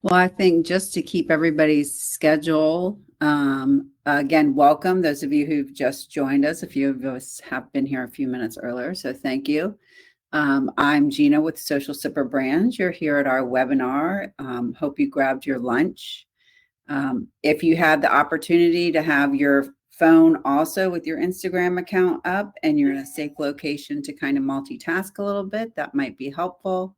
Well, I think just to keep everybody's schedule, again, welcome those of you who've just joined us. A few of us have been here a few minutes earlier, so thank you. I'm Gina with Social Sipper Brands. You're here at our webinar. Hope you grabbed your lunch. If you had the opportunity to have your phone also with your Instagram account up and you're in a safe location to kind of multitask a little bit, that might be helpful.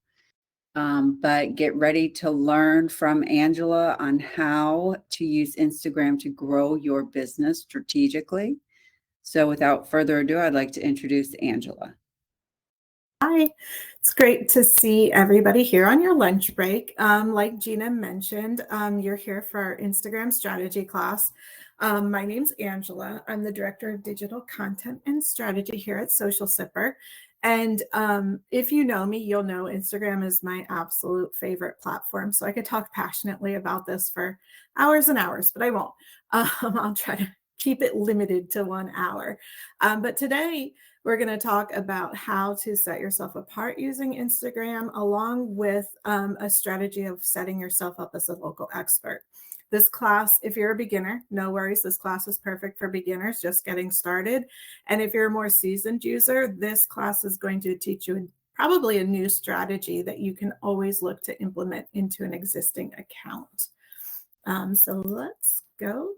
But get ready to learn from Angela on how to use Instagram to grow your business strategically. So without further ado, I'd like to introduce Angela. Hi, it's great to see everybody here on your lunch break. Like Gina mentioned, you're here for our Instagram strategy class. My name's Angela. I'm the Director of Digital Content and Strategy here at Social Sipper. And if you know me, you'll know Instagram is my absolute favorite platform. So I could talk passionately about this for hours and hours, but I won't. I'll try to keep it limited to 1 hour. But today, we're going to talk about how to set yourself apart using Instagram, along with a strategy of setting yourself up as a local expert. This class, if you're a beginner, no worries. This class is perfect for beginners just getting started. And if you're a more seasoned user, this class is going to teach you probably a new strategy that you can always look to implement into an existing account. So let's go.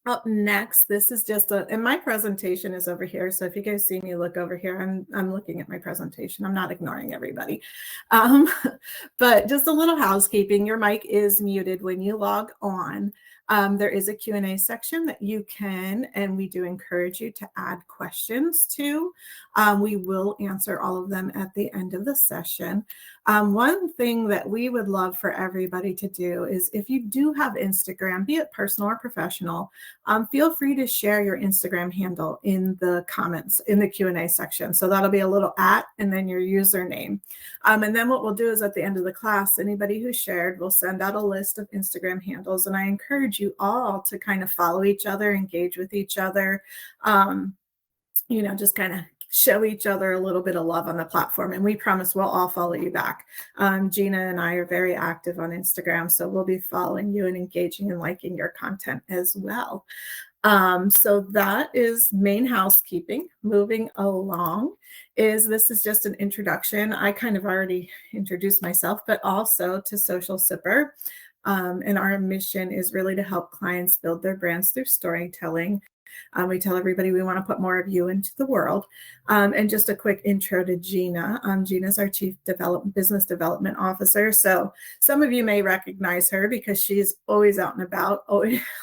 Up next, this is just and my presentation is over here. So if you guys see me look over here, I'm looking at my presentation. I'm not ignoring everybody. But just a little housekeeping. Your mic is muted when you log on. There is a Q&A section that you can, and we do encourage you to add questions to. We will answer all of them at the end of the session. One thing that we would love for everybody to do is, if you do have Instagram, be it personal or professional, feel free to share your Instagram handle in the comments in the Q&A section. So that'll be a little @ and then your username. And then what we'll do is at the end of the class, anybody who shared will send out a list of Instagram handles. And I encourage you all to kind of follow each other, engage with each other, just kind of show each other a little bit of love on the platform. And we promise we'll all follow you back. Gina and I are very active on Instagram, so we'll be following you and engaging and liking your content as well. So that is main housekeeping. Moving along this is just an introduction. I kind of already introduced myself, but also to Social Sipper. And our mission is really to help clients build their brands through storytelling. We tell everybody we want to put more of you into the world. And just a quick intro to Gina. Gina's our Chief Business Development Officer. So some of you may recognize her because she's always out and about,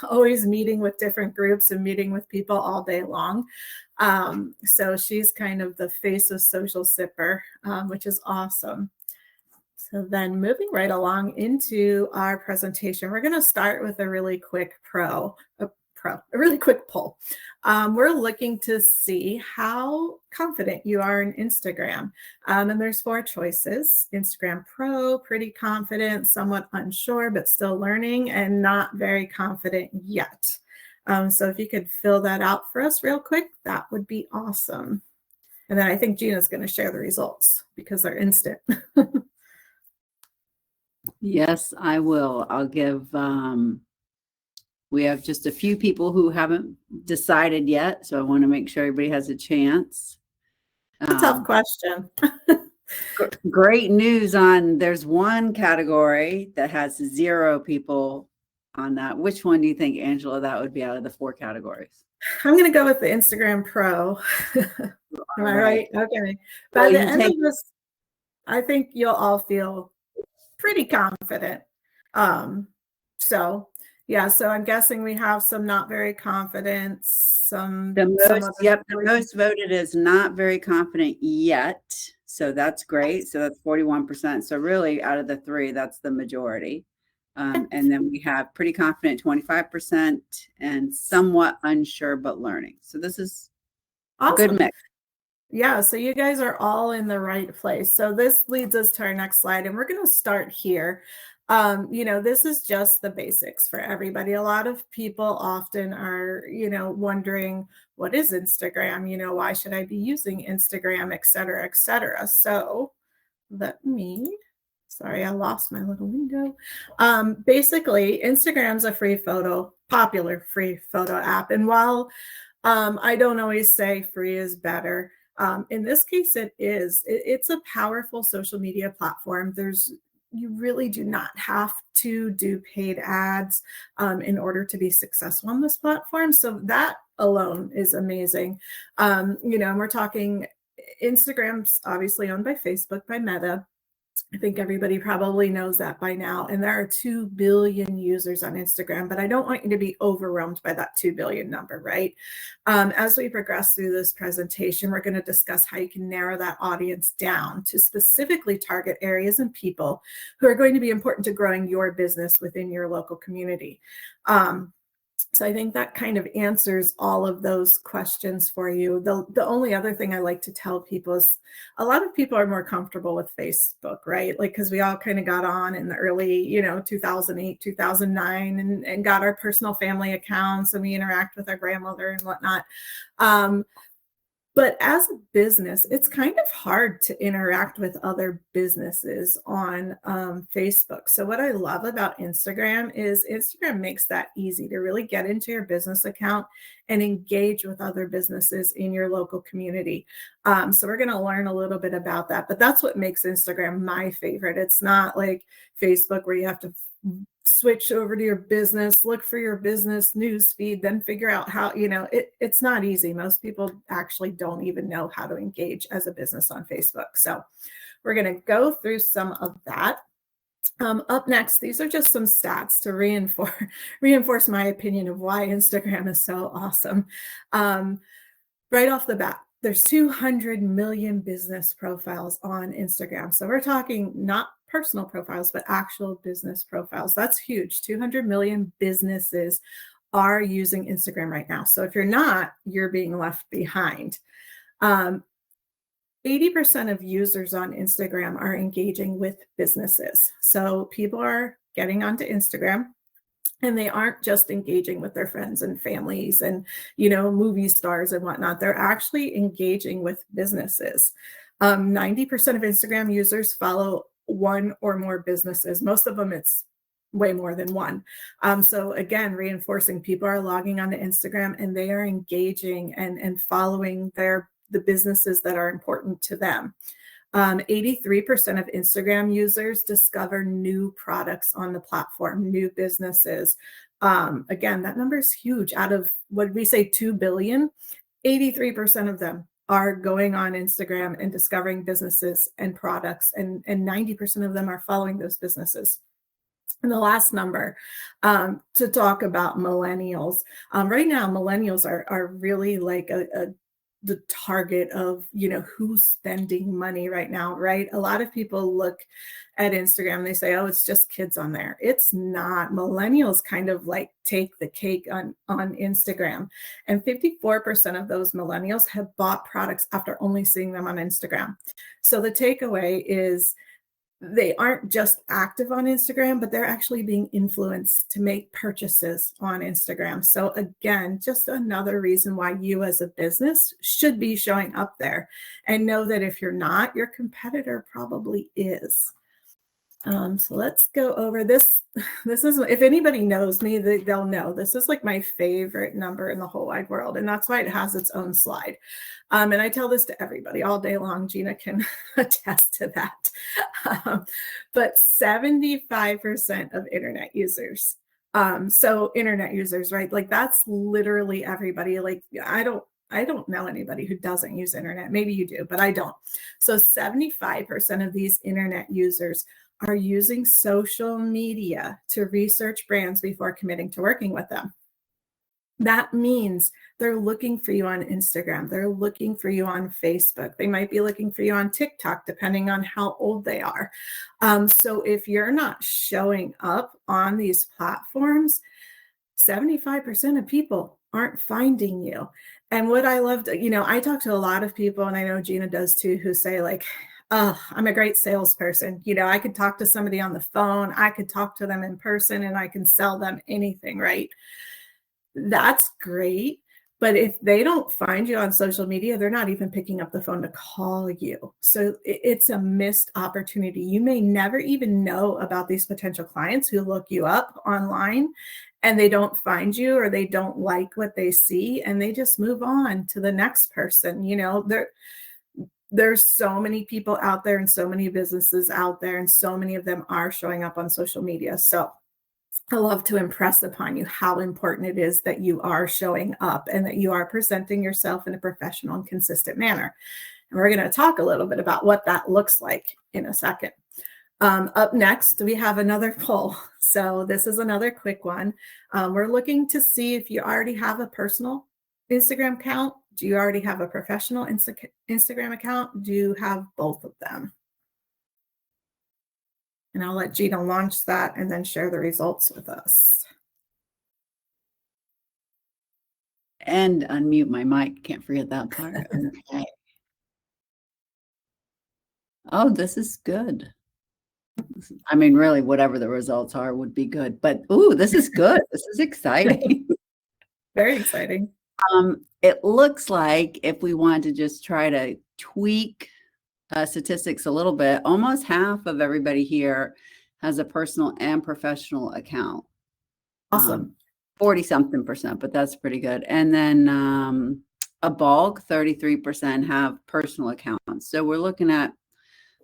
always meeting with different groups and meeting with people all day long. So she's kind of the face of Social Sipper, which is awesome. So then moving right along into our presentation, we're going to start with a really quick a really quick poll. We're looking to see how confident you are in Instagram. And there's 4 choices: Instagram Pro, pretty confident, somewhat unsure, but still learning, and not very confident yet. So if you could fill that out for us real quick, that would be awesome. And then I think Gina's going to share the results because they're instant. Yes, I will. I'll give, we have just a few people who haven't decided yet, so I want to make sure everybody has a chance. A tough question. Great news there's one category that has 0 people on that. Which one do you think, Angela, that would be out of the 4 categories? I'm going to go with the Instagram Pro. Am I right? Okay. By the end of this, I think you'll all feel pretty confident. So I'm guessing we have some not very confident, the most voted is not very confident yet. So that's great. So that's 41%. So really out of the 3, that's the majority. And then we have pretty confident 25% and somewhat unsure but learning. So this is awesome. A good mix. Yeah, so you guys are all in the right place. So this leads us to our next slide, and we're going to start here. This is just the basics for everybody. A lot of people often are, wondering, what is Instagram? Why should I be using Instagram, et cetera, et cetera. So let me Sorry, I lost my little window. Basically, Instagram's a popular free photo app. And while I don't always say free is better, in this case, it is. It's a powerful social media platform. You really do not have to do paid ads in order to be successful on this platform. So that alone is amazing. And we're talking Instagram's obviously owned by Facebook, by Meta. I think everybody probably knows that by now. And there are 2 billion users on Instagram, but I don't want you to be overwhelmed by that 2 billion number, right? As we progress through this presentation, we're going to discuss how you can narrow that audience down to specifically target areas and people who are going to be important to growing your business within your local community. So I think that kind of answers all of those questions for you. The only other thing I like to tell people is a lot of people are more comfortable with Facebook, right? Like, because we all kind of got on in the early, 2008, 2009 and got our personal family accounts and we interact with our grandmother and whatnot. But as a business, it's kind of hard to interact with other businesses on Facebook. So what I love about Instagram is Instagram makes that easy to really get into your business account and engage with other businesses in your local community. So we're going to learn a little bit about that, but that's what makes Instagram my favorite. It's not like Facebook where you have to switch over to your business, look for your business news feed, then figure out how, it's not easy. Most people actually don't even know how to engage as a business on Facebook. So we're going to go through some of that. Up next, these are just some stats to reinforce my opinion of why Instagram is so awesome. Right off the bat, there's 200 million business profiles on Instagram. So we're talking not personal profiles, but actual business profiles. That's huge. 200 million businesses are using Instagram right now. So if you're not, you're being left behind. 80% of users on Instagram are engaging with businesses. So people are getting onto Instagram and they aren't just engaging with their friends and families and, movie stars and whatnot. They're actually engaging with businesses. 90% of Instagram users follow one or more businesses. Most of them, it's way more than one. So again, reinforcing people are logging onto Instagram and they are engaging and following the businesses that are important to them. 83% of Instagram users discover new products on the platform, new businesses. Again, that number is huge. Out of what we say 2 billion, 83% of them are going on Instagram and discovering businesses and products, and 90% of them are following those businesses. And the last number to talk about millennials. Right now, millennials are really like the target of, who's spending money right now, right? A lot of people look at Instagram, they say, oh, it's just kids on there. It's not. Millennials kind of like take the cake on Instagram. And 54% of those millennials have bought products after only seeing them on Instagram. So the takeaway is they aren't just active on Instagram, but they're actually being influenced to make purchases on Instagram. So again, just another reason why you as a business should be showing up there, and know that if you're not, your competitor probably is. So let's go over this. This is, if anybody knows me, they'll know this is like my favorite number in the whole wide world. And that's why it has its own slide. And I tell this to everybody all day long. Gina can attest to that. But 75% of internet users. So internet users, right? Like that's literally everybody. Like I don't know anybody who doesn't use internet. Maybe you do, but I don't. So 75% of these internet users are using social media to research brands before committing to working with them. That means they're looking for you on Instagram. They're looking for you on Facebook. They might be looking for you on TikTok, depending on how old they are. So if you're not showing up on these platforms, 75% of people aren't finding you. And what I loved, I talk to a lot of people, and I know Gina does too, who say like, oh, I'm a great salesperson. I could talk to somebody on the phone. I could talk to them in person and I can sell them anything, right? That's great. But if they don't find you on social media, they're not even picking up the phone to call you. So it's a missed opportunity. You may never even know about these potential clients who look you up online and they don't find you, or they don't like what they see, and they just move on to the next person. There's so many people out there and so many businesses out there, and so many of them are showing up on social media. So I love to impress upon you how important it is that you are showing up and that you are presenting yourself in a professional and consistent manner. And we're going to talk a little bit about what that looks like in a second. Up next, we have another poll. So this is another quick one. We're looking to see if you already have a personal Instagram account. Do you already have a professional Instagram account? Do you have both of them? And I'll let Gina launch that and then share the results with us. And unmute my mic. Can't forget that part. Okay. Oh, this is good. I mean, really, whatever the results are would be good. But ooh, this is good. This is exciting. Very exciting. It looks like if we want to just try to tweak statistics a little bit, almost half of everybody here has a personal and professional account. Awesome. 40-something%, but that's pretty good. And then a bulk, 33% have personal accounts. So we're looking at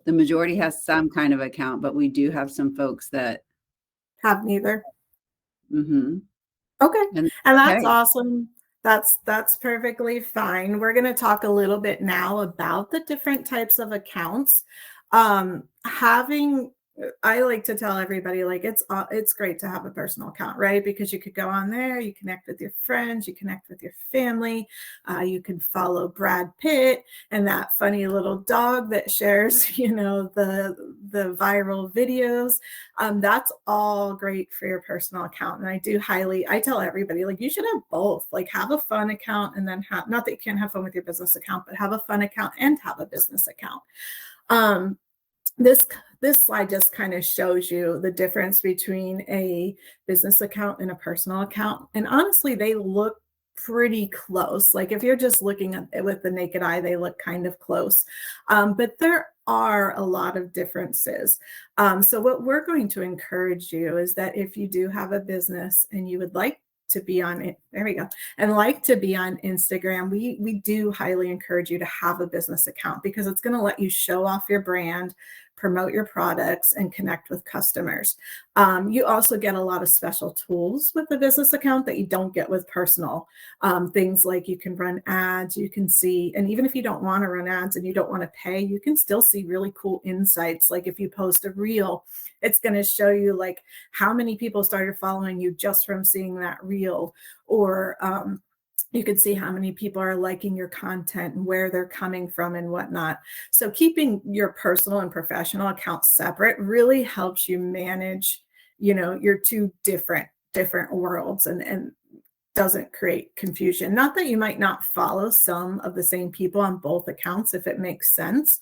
the majority has some kind of account, but we do have some folks that have neither. Okay. And that's awesome. That's perfectly fine. We're going to talk a little bit now about the different types of accounts. I like to tell everybody, like, it's great to have a personal account, right? Because you could go on there, you connect with your friends, you connect with your family, you can follow Brad Pitt and that funny little dog that shares, the viral videos. That's all great for your personal account. And I tell everybody, like, you should have both, like, have a fun account and then not that you can't have fun with your business account, but have a fun account and have a business account. This slide just kind of shows you the difference between a business account and a personal account. And honestly, they look pretty close. Like, if you're just looking at it with the naked eye, they look kind of close. But there are a lot of differences. So what we're going to encourage you is that if you do have a business and you would like to be on it, there we go, and like to be on Instagram, we do highly encourage you to have a business account, because it's going to let you show off your brand, promote your products, and connect with customers. You also get a lot of special tools with the business account that you don't get with personal. Things like you can run ads, you can see, and even if you don't want to run ads and you don't want to pay, you can still see really cool insights. Like, if you post a reel, it's going to show you like how many people started following you just from seeing that reel, or you can see how many people are liking your content and where they're coming from and whatnot. So keeping your personal and professional accounts separate really helps you manage, your two different worlds, and doesn't create confusion. Not that you might not follow some of the same people on both accounts if it makes sense.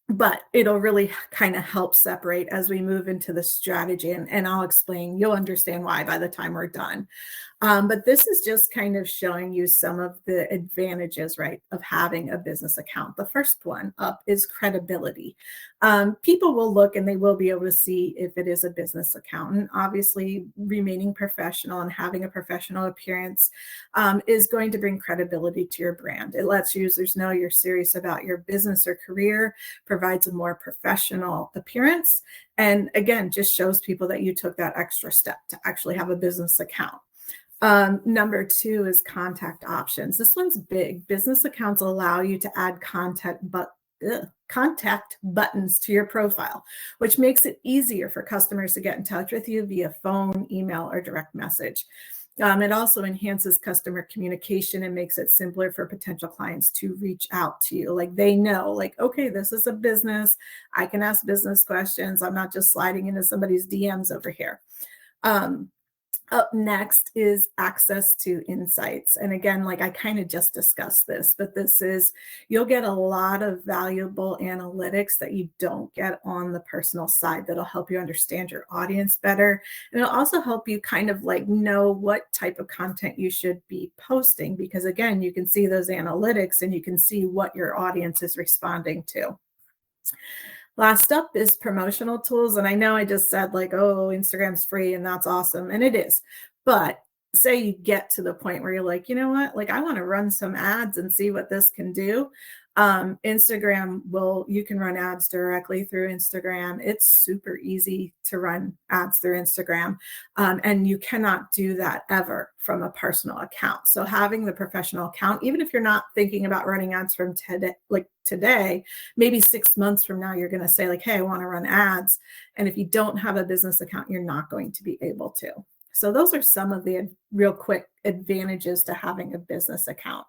But it'll really kind of help separate as we move into the strategy, and I'll explain. You'll understand why by the time we're done. But this is just kind of showing you some of the advantages, right, of having a business account. The first one up is credibility. People will look and they will be able to see if it is a business account. And obviously, remaining professional and having a professional appearance is going to bring credibility to your brand. It lets users know you're serious about your business or career, provides a more professional appearance, and again, just shows people that you took that extra step to actually have a business account. Number two is contact options. This one's big. Business accounts allow you to add contact buttons to your profile, which makes it easier for customers to get in touch with you via phone, email, or direct message. It also enhances customer communication and makes it simpler for potential clients to reach out to you. Like, they know, like, okay, this is a business. I can ask business questions. I'm not just sliding into somebody's DMs over here. Up next is access to insights. And again, like I kind of just discussed this, but you'll get a lot of valuable analytics that you don't get on the personal side that'll help you understand your audience better. And it'll also help you kind of like know what type of content you should be posting, because again, you can see those analytics and you can see what your audience is responding to. Last up is promotional tools. And I know I just said like, oh, Instagram's free and that's awesome. And it is. But say you get to the point where you're like, you know what, like I want to run some ads and see what this can do. You can run ads directly through Instagram. It's super easy to run ads through Instagram. And you cannot do that ever from a personal account. So having the professional account, even if you're not thinking about running ads from today, maybe 6 months from now, you're going to say like, hey, I want to run ads. And if you don't have a business account, you're not going to be able to. So those are some of the real quick advantages to having a business account.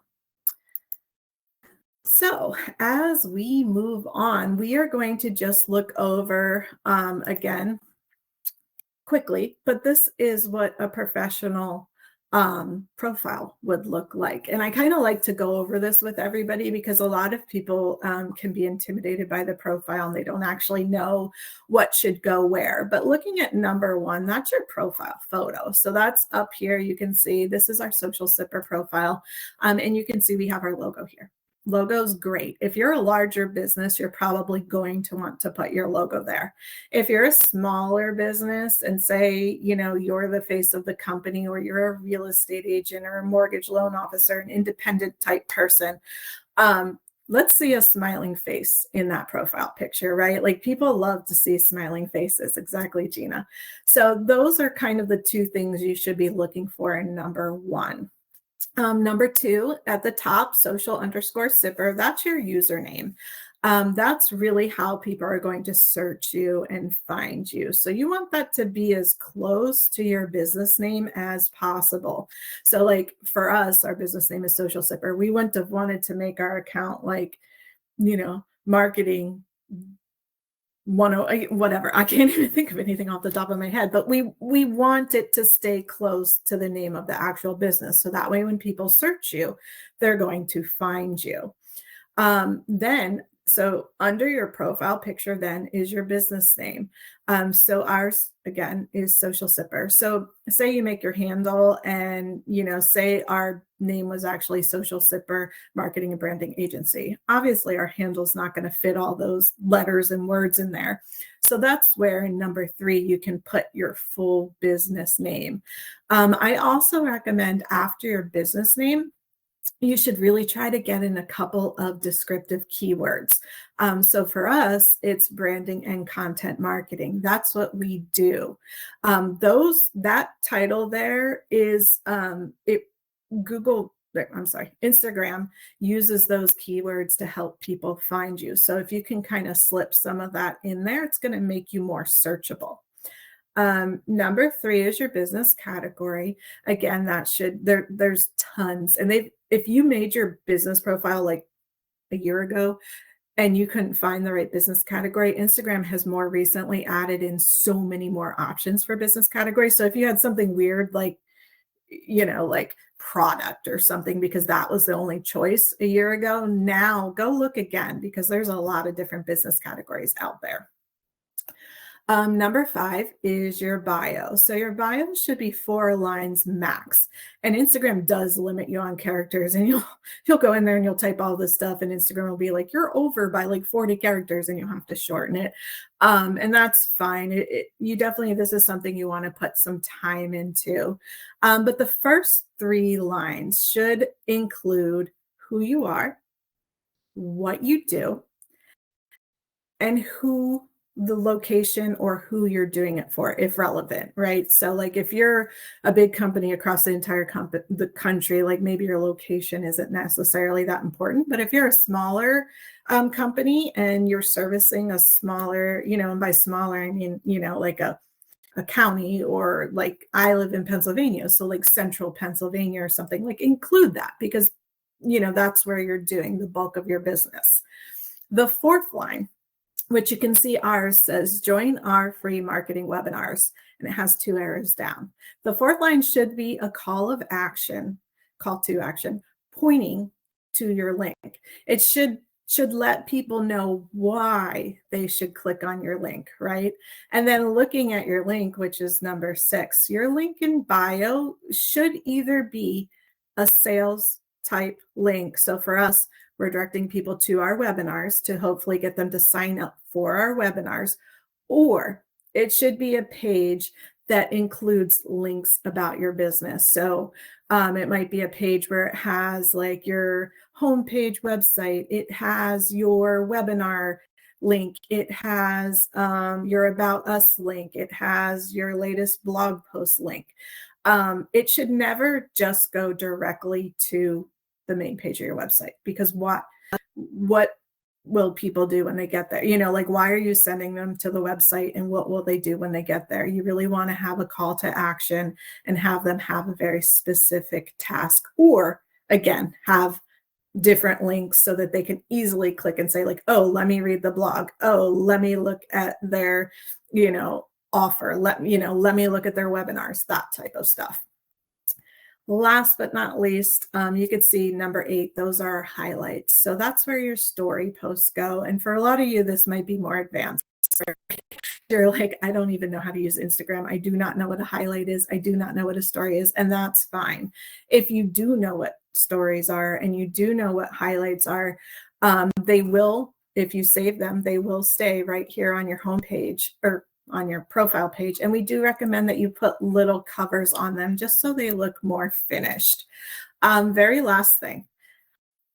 So as we move on, we are going to just look over again quickly, but this is what a professional profile would look like. And I kind of like to go over this with everybody because a lot of people can be intimidated by the profile and they don't actually know what should go where. But looking at number one, that's your profile photo. So that's up here. You can see this is our Social Sipper profile. And you can see we have our logo here. Logo's great. If you're a larger business, you're probably going to want to put your logo there. If you're a smaller business and say, you know, you're the face of the company, or you're a real estate agent or a mortgage loan officer, an independent type person, let's see a smiling face in that profile picture, right? Like people love to see smiling faces. Exactly, Gina. So those are kind of the two things you should be looking for in number one. Number two, at the top, social_sipper, that's your username. That's really how people are going to search you and find you. So you want that to be as close to your business name as possible. So like for us, our business name is Social Sipper. We wouldn't have wanted to make our account like, you know, marketing whatever. I can't even think of anything off the top of my head, but we want it to stay close to the name of the actual business. So that way, when people search you, they're going to find you. So under your profile picture then is your business name. So ours again is Social Sipper. So say you make your handle and, you know, say our name was actually Social Sipper Marketing and Branding Agency. Obviously our handle's not going to fit all those letters and words in there. So that's where in number three, you can put your full business name. I also recommend after your business name, you should really try to get in a couple of descriptive keywords. So for us, it's branding and content marketing. That's what we do. That title there is Instagram uses those keywords to help people find you. So if you can kind of slip some of that in there, it's going to make you more searchable. Number three is your business category. Again, there's tons. And if you made your business profile like a year ago and you couldn't find the right business category, Instagram has more recently added in so many more options for business categories. So if you had something weird, like, you know, like product or something, because that was the only choice a year ago, now go look again, because there's a lot of different business categories out there. Number five is your bio. So your bio should be 4 lines max. And Instagram does limit you on characters, and you'll go in there and you'll type all this stuff, and Instagram will be like, you're over by like 40 characters and you'll have to shorten it. And that's fine. This is something you want to put some time into. But the first 3 lines should include who you are, what you do, and the location or who you're doing it for, if relevant, right? So like if you're a big company across the entire the country, like maybe your location isn't necessarily that important. But if you're a smaller company and you're servicing a smaller, you know, and by smaller, I mean, you know, like a county, or like I live in Pennsylvania, so like central Pennsylvania or something, like include that, because, you know, that's where you're doing the bulk of your business. The 4th line, which you can see ours says join our free marketing webinars, and it has 2 arrows down. The 4th line should be a call to action, pointing to your link. It should let people know why they should click on your link, right? And then looking at your link, which is number 6, your link in bio should either be a sales type link. So for us, we're directing people to our webinars to hopefully get them to sign up for our webinars, or it should be a page that includes links about your business. So it might be a page where it has like your homepage website, it has your webinar link, it has your About Us link, it has your latest blog post link. It should never just go directly to the main page of your website, because what will people do when they get there? You know, like, why are you sending them to the website, and what will they do when they get there? You really want to have a call to action and have them have a very specific task, or again, have different links so that they can easily click and say like, oh, let me read the blog. Oh, let me look at their, offer. Let me look at their webinars, that type of stuff. Last but not least, you could see number 8, those are highlights. So that's where your story posts go. And for a lot of you, this might be more advanced. You're like, I don't even know how to use Instagram. I do not know what a highlight is. I do not know what a story is. And that's fine. If you do know what stories are and you do know what highlights are, they will, if you save them, they will stay right here on your homepage or on your profile page. And we do recommend that you put little covers on them just so they look more finished. Very last thing,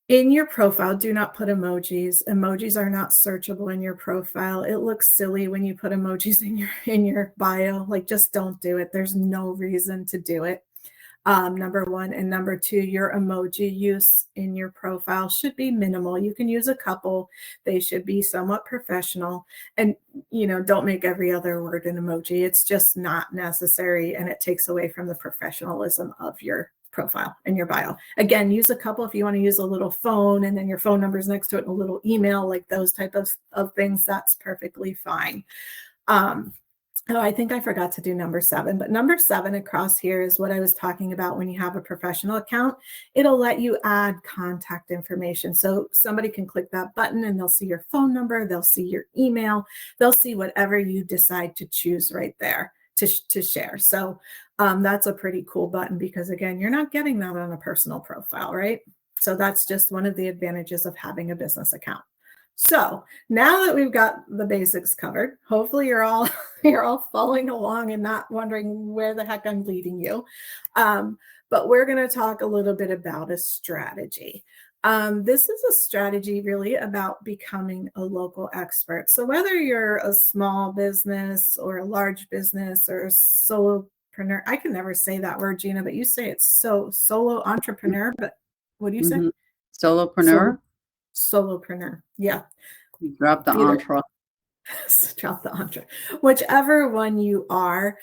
in your profile, do not put emojis. Emojis are not searchable in your profile. It looks silly when you put emojis in your bio. Like, just don't do it. There's no reason to do it. Number 1. And number 2, your emoji use in your profile should be minimal. You can use a couple. They should be somewhat professional. And, don't make every other word an emoji. It's just not necessary, and it takes away from the professionalism of your profile and your bio. Again, use a couple if you want to use a little phone and then your phone number is next to it and a little email, like those type of things. That's perfectly fine. Oh, I think I forgot to do number 7, but number 7 across here is what I was talking about when you have a professional account. It'll let you add contact information. So somebody can click that button and they'll see your phone number, they'll see your email, they'll see whatever you decide to choose right there to share. So that's a pretty cool button, because again, you're not getting that on a personal profile, right? So that's just one of the advantages of having a business account. So now that we've got the basics covered, hopefully you're all following along and not wondering where the heck I'm leading you. But we're going to talk a little bit about a strategy. This is a strategy really about becoming a local expert. So whether you're a small business or a large business or a solopreneur, I can never say that word, Gina, but you say it's solo entrepreneur, but what do you say? Solopreneur. Solopreneur. Yeah. You drop the entre. Drop the entre. Whichever one you are,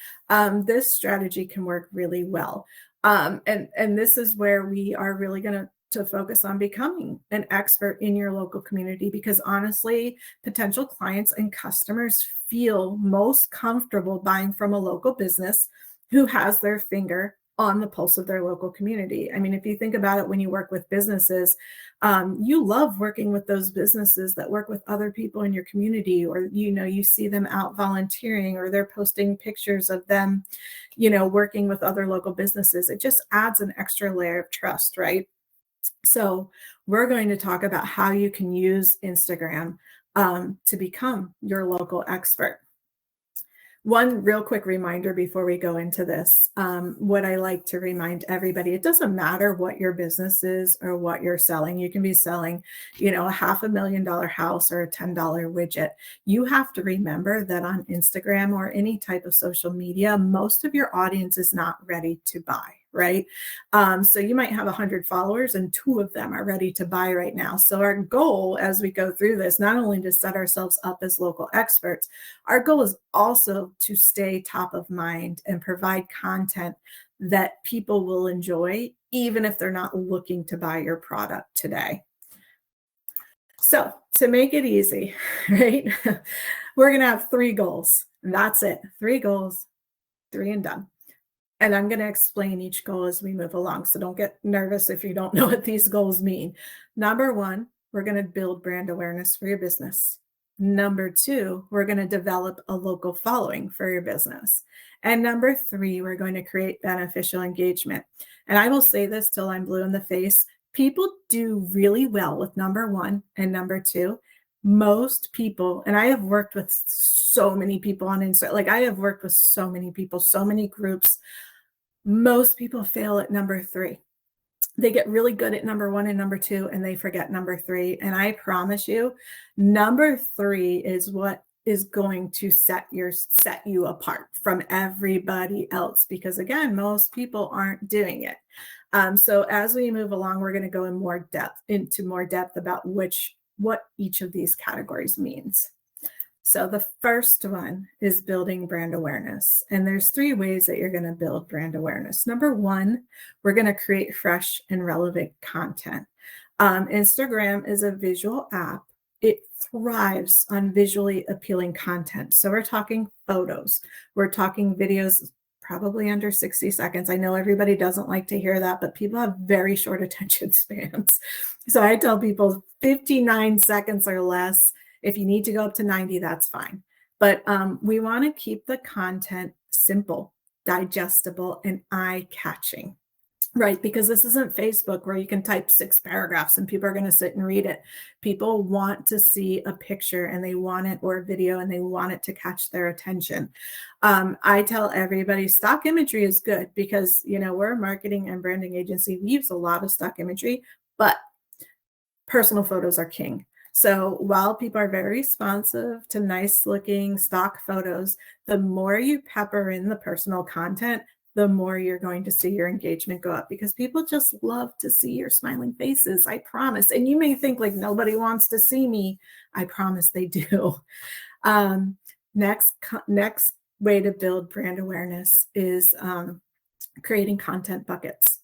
this strategy can work really well. And this is where we are really going to focus on becoming an expert in your local community, because honestly, potential clients and customers feel most comfortable buying from a local business who has their finger on the pulse of their local community. I mean, if you think about it, when you work with businesses, you love working with those businesses that work with other people in your community, or, you see them out volunteering, or they're posting pictures of them, working with other local businesses. It just adds an extra layer of trust, right? So we're going to talk about how you can use Instagram to become your local expert. One real quick reminder before we go into this, what I like to remind everybody, it doesn't matter what your business is or what you're selling. You can be selling, a $500,000 house or a $10 widget. You have to remember that on Instagram or any type of social media, most of your audience is not ready to buy, right? So you might have 100 followers and 2 of them are ready to buy right now. So our goal as we go through this, not only to set ourselves up as local experts, our goal is also to stay top of mind and provide content that people will enjoy, even if they're not looking to buy your product today. So to make it easy, right, we're going to have 3 goals. And that's it. 3 goals, 3 and done. And I'm going to explain each goal as we move along. So don't get nervous if you don't know what these goals mean. Number 1, we're going to build brand awareness for your business. Number 2, we're going to develop a local following for your business. And number 3, we're going to create beneficial engagement. And I will say this till I'm blue in the face. People do really well with number 1 and number 2. Most people, and I have worked with so many people on Instagram, like I have worked with so many people, so many groups. Most people fail at number 3. They get really good at number 1 and number 2, and they forget number 3. And I promise you, number 3 is what is going to set you apart from everybody else, because again, most people aren't doing it. So as we move along, we're going to go into more depth about what each of these categories means. So the first one is building brand awareness. And there's 3 ways that you're going to build brand awareness. Number 1, we're going to create fresh and relevant content. Instagram is a visual app. It thrives on visually appealing content. So we're talking photos. We're talking videos probably under 60 seconds. I know everybody doesn't like to hear that, but people have very short attention spans. So I tell people 59 seconds or less. If you need to go up to 90, that's fine. But we want to keep the content simple, digestible, and eye-catching, right? Because this isn't Facebook where you can type 6 paragraphs and people are going to sit and read it. People want to see a picture and they want it, or a video, and they want it to catch their attention. I tell everybody stock imagery is good because, we're a marketing and branding agency. We use a lot of stock imagery, but personal photos are king. So while people are very responsive to nice looking stock photos, the more you pepper in the personal content, the more you're going to see your engagement go up, because people just love to see your smiling faces. I promise. And you may think like nobody wants to see me. I promise they do. Next way to build brand awareness is creating content buckets.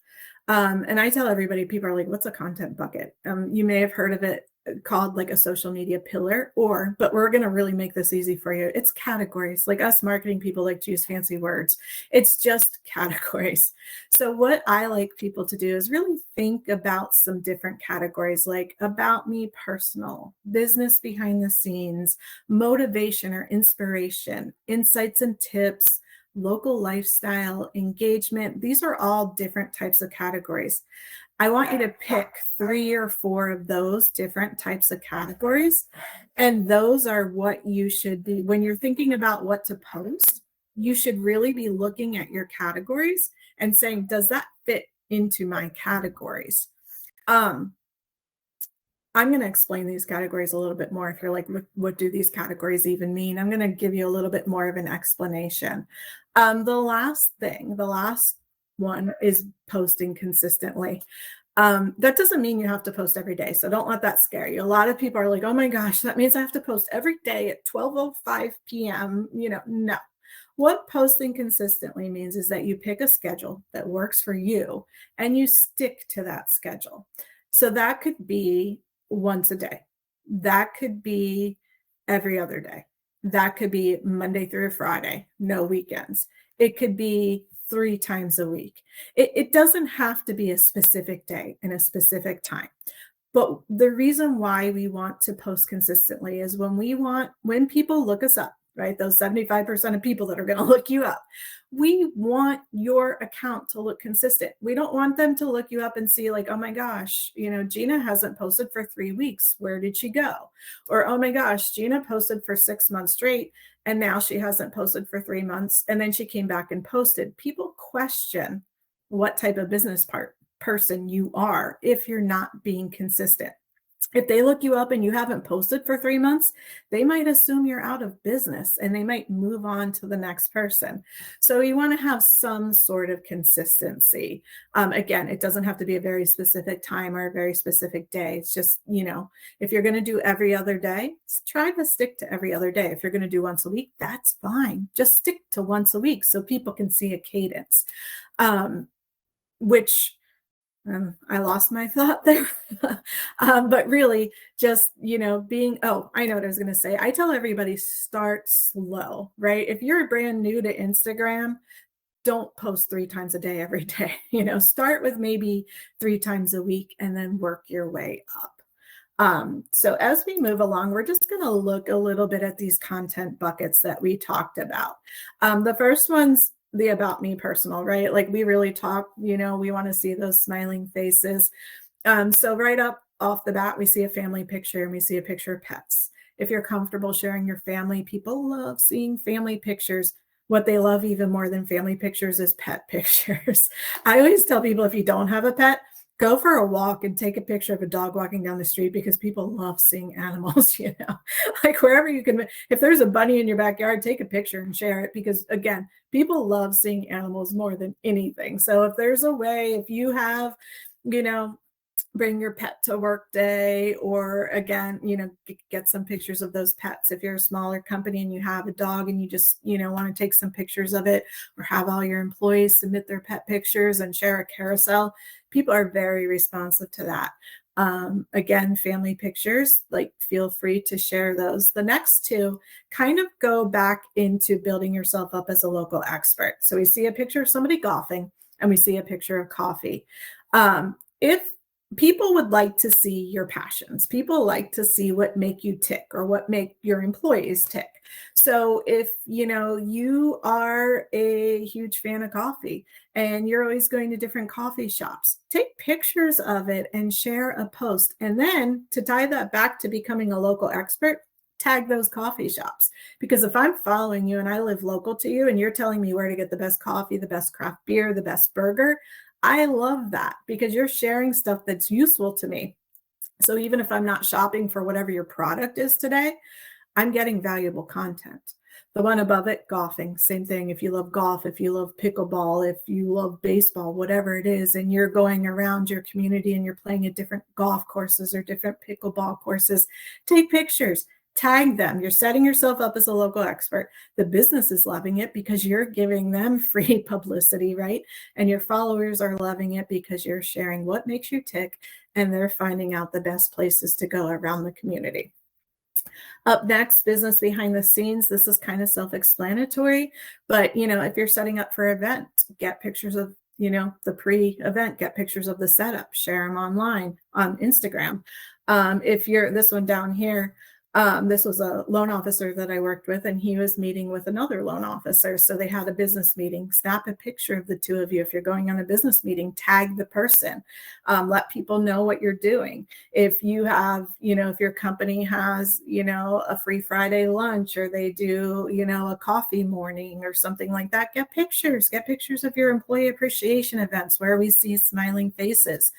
And I tell everybody, people are like, what's a content bucket? You may have heard of it called like a social media pillar, but we're going to really make this easy for you. It's categories. Like us marketing people like to use fancy words. It's just categories. So what I like people to do is really think about some different categories, like about me personal, business behind the scenes, motivation or inspiration, insights and tips, local lifestyle, engagement. These are all different types of categories. I want you to pick 3 or 4 of those different types of categories. And those are what you should be, when you're thinking about what to post, you should really be looking at your categories and saying, does that fit into my categories? I'm going to explain these categories a little bit more. If you're like, what do these categories even mean? I'm going to give you a little bit more of an explanation. The last one is posting consistently. That doesn't mean you have to post every day. So don't let that scare you. A lot of people are like, oh my gosh, that means I have to post every day at 12:05 p.m. No. What posting consistently means is that you pick a schedule that works for you and you stick to that schedule. So that could be once a day. That could be every other day. That could be Monday through Friday, no weekends. It could be 3 times a week. It doesn't have to be a specific day and a specific time. But the reason why we want to post consistently is when people look us up, right? Those 75% of people that are going to look you up, we want your account to look consistent. We don't want them to look you up and see like, oh my gosh, Gina hasn't posted for 3 weeks. Where did she go? Or, oh my gosh, Gina posted for 6 months straight and now she hasn't posted for 3 months. And then she came back and posted. People question what type of business person you are if you're not being consistent. If they look you up and you haven't posted for 3 months, they might assume you're out of business and they might move on to the next person. So you want to have some sort of consistency. Again, it doesn't have to be a very specific time or a very specific day. It's just, if you're going to do every other day, try to stick to every other day. If you're going to do once a week, that's fine. Just stick to once a week so people can see a cadence, which I lost my thought there. But really just, being, oh, I know what I was going to say. I tell everybody start slow, right? If you're brand new to Instagram, don't post 3 times a day every day. Start with maybe 3 times a week and then work your way up. So as we move along, we're just going to look a little bit at these content buckets that we talked about. The first one's the about me personal, right? Like we really talk, we want to see those smiling faces. So right up off the bat, we see a family picture and we see a picture of pets. If you're comfortable sharing your family, people love seeing family pictures. What they love even more than family pictures is pet pictures. I always tell people if you don't have a pet, go for a walk and take a picture of a dog walking down the street because people love seeing animals, like wherever you can. If there's a bunny in your backyard, take a picture and share it because, again, people love seeing animals more than anything. So if there's a way, if you have, bring your pet to work day, or again, get some pictures of those pets. If you're a smaller company and you have a dog and you just, want to take some pictures of it, or have all your employees submit their pet pictures and share a carousel, people are very responsive to that. Again, family pictures, like feel free to share those. The next two kind of go back into building yourself up as a local expert. So we see a picture of somebody golfing and we see a picture of coffee. If people would like to see your passions, people like to see what make you tick or what make your employees tick. So if, you are a huge fan of coffee and you're always going to different coffee shops, take pictures of it and share a post. And then to tie that back to becoming a local expert, tag those coffee shops. Because if I'm following you and I live local to you and you're telling me where to get the best coffee, the best craft beer, the best burger, I love that because you're sharing stuff that's useful to me. So even if I'm not shopping for whatever your product is today, I'm getting valuable content. The one above it, golfing, same thing. If you love golf, if you love pickleball, if you love baseball, whatever it is, and you're going around your community and you're playing at different golf courses or different pickleball courses, take pictures. Tag them. You're setting yourself up as a local expert. The business is loving it because you're giving them free publicity, right? And your followers are loving it because you're sharing what makes you tick and they're finding out the best places to go around the community. Up next, business behind the scenes. This is kind of self-explanatory, but if you're setting up for an event, get pictures of the pre-event, get pictures of the setup, share them online on Instagram. If you're this one down here, this was a loan officer that I worked with, and he was meeting with another loan officer. So they had a business meeting. Snap a picture of the two of you. If you're going on a business meeting, tag the person. Let people know what you're doing. If you have, if your company has, a free Friday lunch, or they do, a coffee morning or something like that, get pictures. Get pictures of your employee appreciation events where we see smiling faces.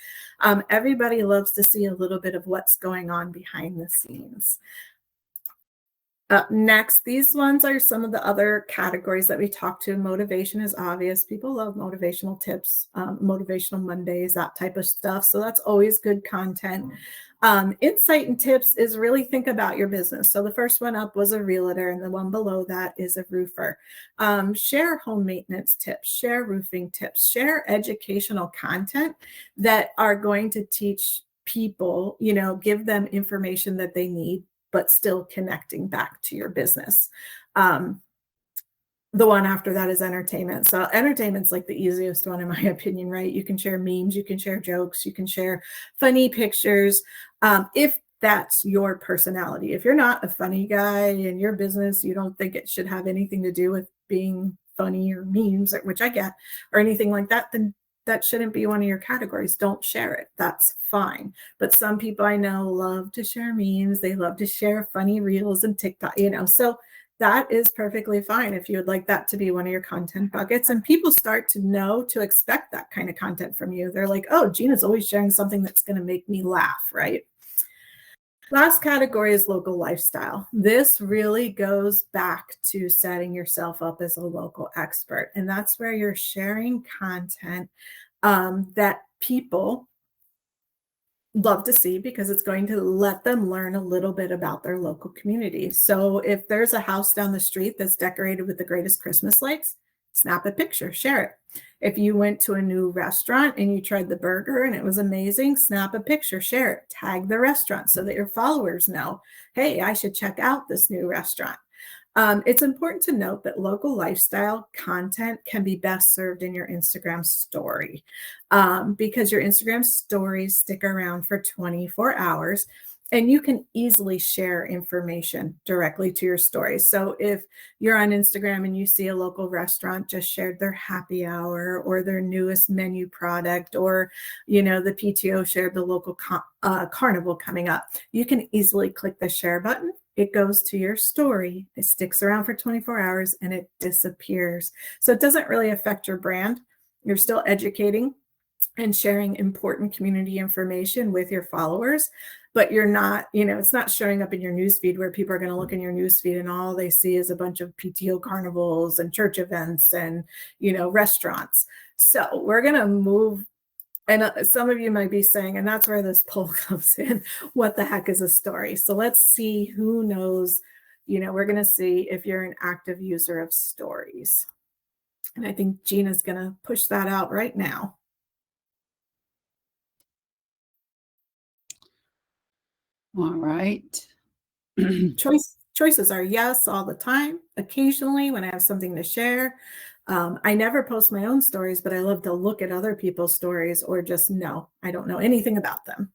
Everybody loves to see a little bit of what's going on behind the scenes. Next, these ones are some of the other categories that we talked to. Motivation is obvious. People love motivational tips, motivational Mondays, that type of stuff. So that's always good content. Insight and tips is really think about your business. So the first one up was a realtor, and the one below that is a roofer. Share home maintenance tips, share roofing tips, share educational content that are going to teach people, give them information that they need, but still connecting back to your business. The one after that is entertainment. So entertainment's like the easiest one in my opinion, right? You can share memes, you can share jokes, you can share funny pictures. If that's your personality. If you're not a funny guy in your business, you don't think it should have anything to do with being funny or memes, which I get, or anything like that, then that shouldn't be one of your categories. Don't share it. That's fine. But some people I know love to share memes. They love to share funny reels and TikTok, so that is perfectly fine if you would like that to be one of your content buckets. And people start to know to expect that kind of content from you. They're like, oh, Gina's always sharing something that's going to make me laugh, right? Last category is local lifestyle. This really goes back to setting yourself up as a local expert. And that's where you're sharing content that people love to see because it's going to let them learn a little bit about their local community. So if there's a house down the street that's decorated with the greatest Christmas lights, snap a picture, share it. If you went to a new restaurant and you tried the burger and it was amazing, snap a picture, share it, tag the restaurant so that your followers know, hey, I should check out this new restaurant. It's important to note that local lifestyle content can be best served in your Instagram story because your Instagram stories stick around for 24 hours. And you can easily share information directly to your stories. So if you're on Instagram and you see a local restaurant just shared their happy hour or their newest menu product, or, the PTO shared the local carnival coming up, you can easily click the share button. It goes to your story. It sticks around for 24 hours and it disappears. So it doesn't really affect your brand. You're still educating and sharing important community information with your followers, but you're not, it's not showing up in your newsfeed where people are going to look in your newsfeed and all they see is a bunch of PTO carnivals and church events and, restaurants. So we're going to move. And some of you might be saying, and that's where this poll comes in, what the heck is a story? So let's see who knows, we're going to see if you're an active user of stories. And I think Gina's going to push that out right now. All right. Choices are yes all the time, occasionally when I have something to share. I never post my own stories, but I love to look at other people's stories, or just no, I don't know anything about them.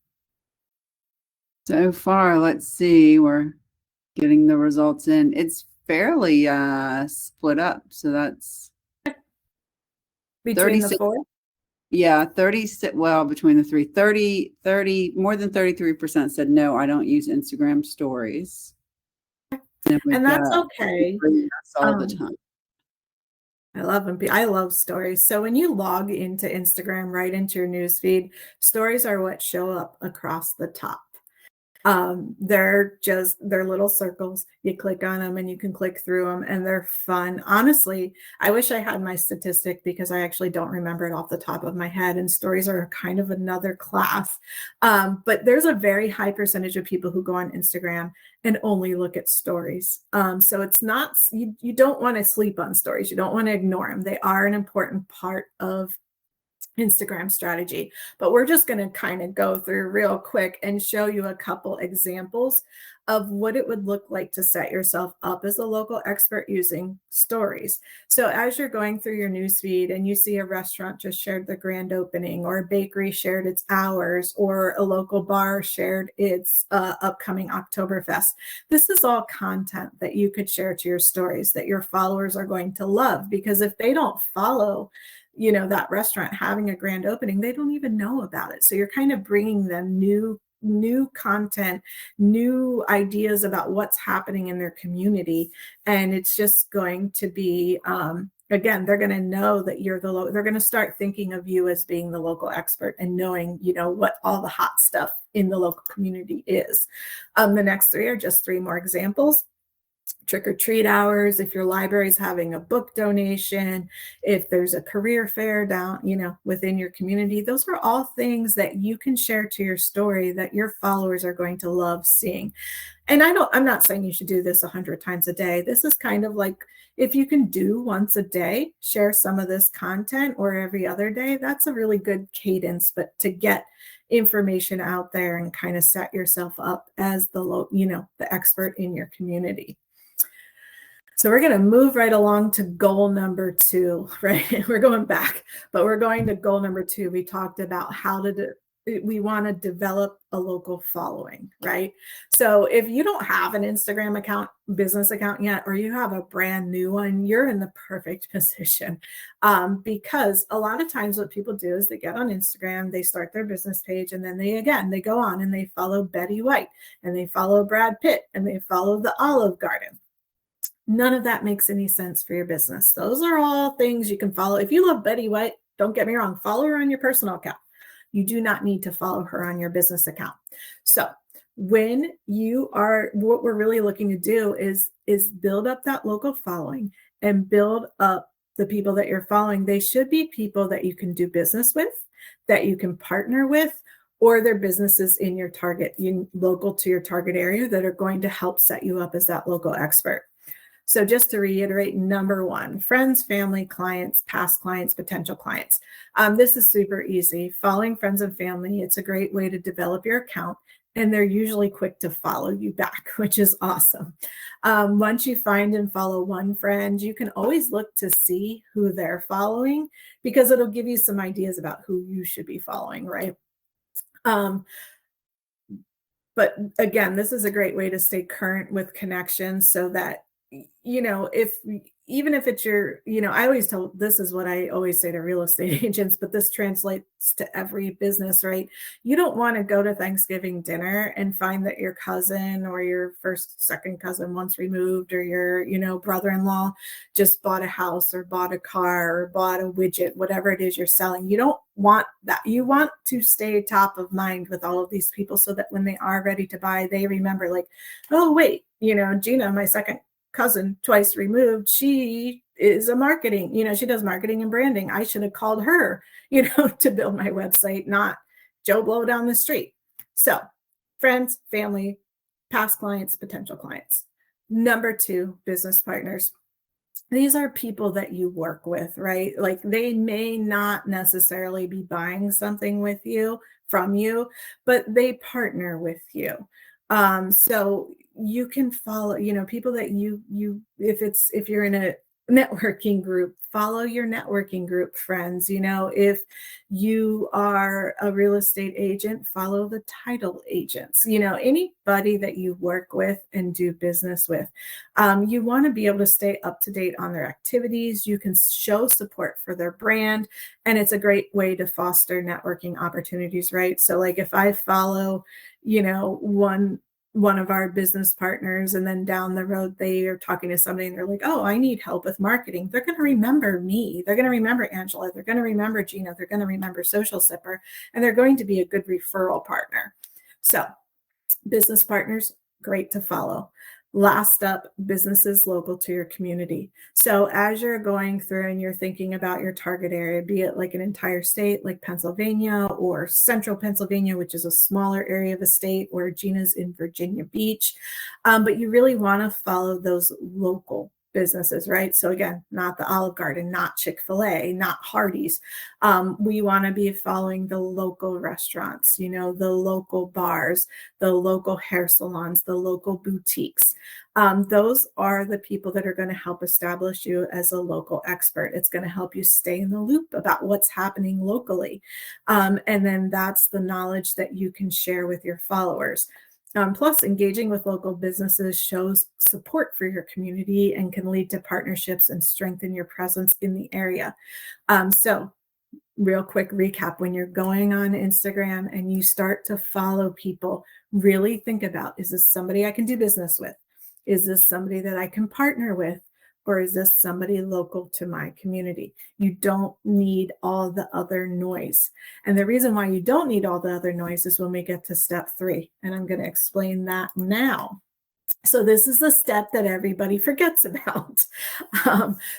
So far, let's see, we're getting the results in. It's fairly split up. So that's between the four. Yeah, 36, well, between the three, 30, more than 33% said, no, I don't use Instagram stories. And that's okay. All the time. I love them. I love stories. So when you log into Instagram, right into your newsfeed, stories are what show up across the top. They're little circles. You click on them and you can click through them and they're fun. Honestly, I wish I had my statistic because I actually don't remember it off the top of my head, and stories are kind of another class. But there's a very high percentage of people who go on Instagram and only look at stories. So it's not, you don't want to sleep on stories. You don't want to ignore them. They are an important part of Instagram strategy, but we're just going to kind of go through real quick and show you a couple examples of what it would look like to set yourself up as a local expert using stories. So as you're going through your newsfeed and you see a restaurant just shared the grand opening, or a bakery shared its hours, or a local bar shared its upcoming Oktoberfest, this is all content that you could share to your stories that your followers are going to love, because if they don't follow that restaurant having a grand opening, they don't even know about it. So you're kind of bringing them new content, new ideas about what's happening in their community. And it's just going to be, again, they're going to know that you're they're going to start thinking of you as being the local expert and knowing, what all the hot stuff in the local community is. The next three are just three more examples. Trick or treat hours, if your library is having a book donation, if there's a career fair down, within your community, those are all things that you can share to your story that your followers are going to love seeing. And I'm not saying you should do this 100 times a day. This is kind of like, if you can do once a day, share some of this content, or every other day, that's a really good cadence, but to get information out there and kind of set yourself up as the expert in your community. So we're going to move right along to goal number 2, right? We're going back, but we're going to goal number 2. We talked about we want to develop a local following, right? So if you don't have an Instagram account, business account yet, or you have a brand new one, you're in the perfect position, because a lot of times what people do is they get on Instagram, they start their business page, and then they go on and they follow Betty White, and they follow Brad Pitt, and they follow the Olive Garden. None of that makes any sense for your business. Those are all things you can follow. If you love Betty White, don't get me wrong, follow her on your personal account. You do not need to follow her on your business account. So what we're really looking to do is build up that local following and build up the people that you're following. They should be people that you can do business with, that you can partner with, or their businesses in your local to your target area that are going to help set you up as that local expert. So just to reiterate, number one, friends, family, clients, past clients, potential clients. This is super easy. Following friends and family, it's a great way to develop your account, and they're usually quick to follow you back, which is awesome. Once you find and follow one friend, you can always look to see who they're following, because it'll give you some ideas about who you should be following, right? But again, this is a great way to stay current with connections, so that, if even if it's your, I always tell, this is what I always say to real estate agents, but this translates to every business, right? You don't want to go to Thanksgiving dinner and find that your cousin or your second cousin once removed, or your, brother-in-law just bought a house or bought a car or bought a widget, whatever it is you're selling. You don't want that. You want to stay top of mind with all of these people, so that when they are ready to buy, they remember, like, oh, wait, Gina, my second cousin twice removed, she is a marketing, she does marketing and branding. I should have called her, to build my website, not Joe Blow down the street. So friends, family, past clients, potential clients. Number two, business partners. These are people that you work with, right? Like, they may not necessarily be buying something from you, but they partner with you. So you can follow, people that if you're in a networking group, follow your networking group friends. If you are a real estate agent, follow the title agents, anybody that you work with and do business with. You want to be able to stay up to date on their activities. You can show support for their brand, and it's a great way to foster networking opportunities, right? So like, if I follow, one of our business partners, and then down the road they are talking to somebody and they're like, oh, I need help with marketing, they're going to remember me. They're going to remember Angela. They're going to remember Gina. They're going to remember Social Sipper, and they're going to be a good referral partner. So business partners, great to follow. Last up, businesses local to your community. So as you're going through and you're thinking about your target area, be it like an entire state like Pennsylvania, or central Pennsylvania, which is a smaller area of a state, or Gina's in Virginia Beach, but you really want to follow those local businesses, right? So again, not the Olive Garden, not Chick-fil-A, not Hardee's. We want to be following the local restaurants, the local bars, the local hair salons, the local boutiques. Those are the people that are going to help establish you as a local expert. It's going to help you stay in the loop about what's happening locally. And then that's the knowledge that you can share with your followers. Plus, engaging with local businesses shows support for your community and can lead to partnerships and strengthen your presence in the area. So real quick recap, when you're going on Instagram and you start to follow people, really think about, is this somebody I can do business with? Is this somebody that I can partner with? Or is this somebody local to my community? You don't need all the other noise. And the reason why you don't need all the other noise is when we get to step 3. And I'm going to explain that now. So this is the step that everybody forgets about.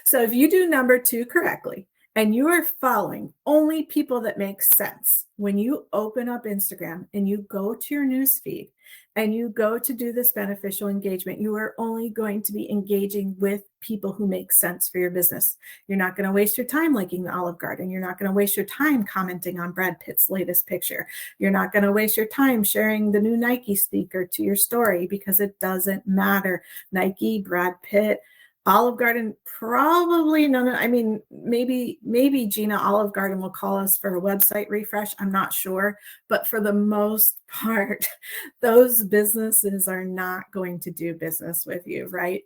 So if you do number 2 correctly, and you are following only people that make sense, when you open up Instagram and you go to your newsfeed and you go to do this beneficial engagement, you are only going to be engaging with people who make sense for your business. You're not going to waste your time liking the Olive Garden. You're not going to waste your time commenting on Brad Pitt's latest picture. You're not going to waste your time sharing the new Nike sneaker to your story, because it doesn't matter. Nike, Brad Pitt, Olive Garden, probably none of, I mean, maybe Gina, Olive Garden will call us for a website refresh. I'm not sure. But for the most part, those businesses are not going to do business with you, right?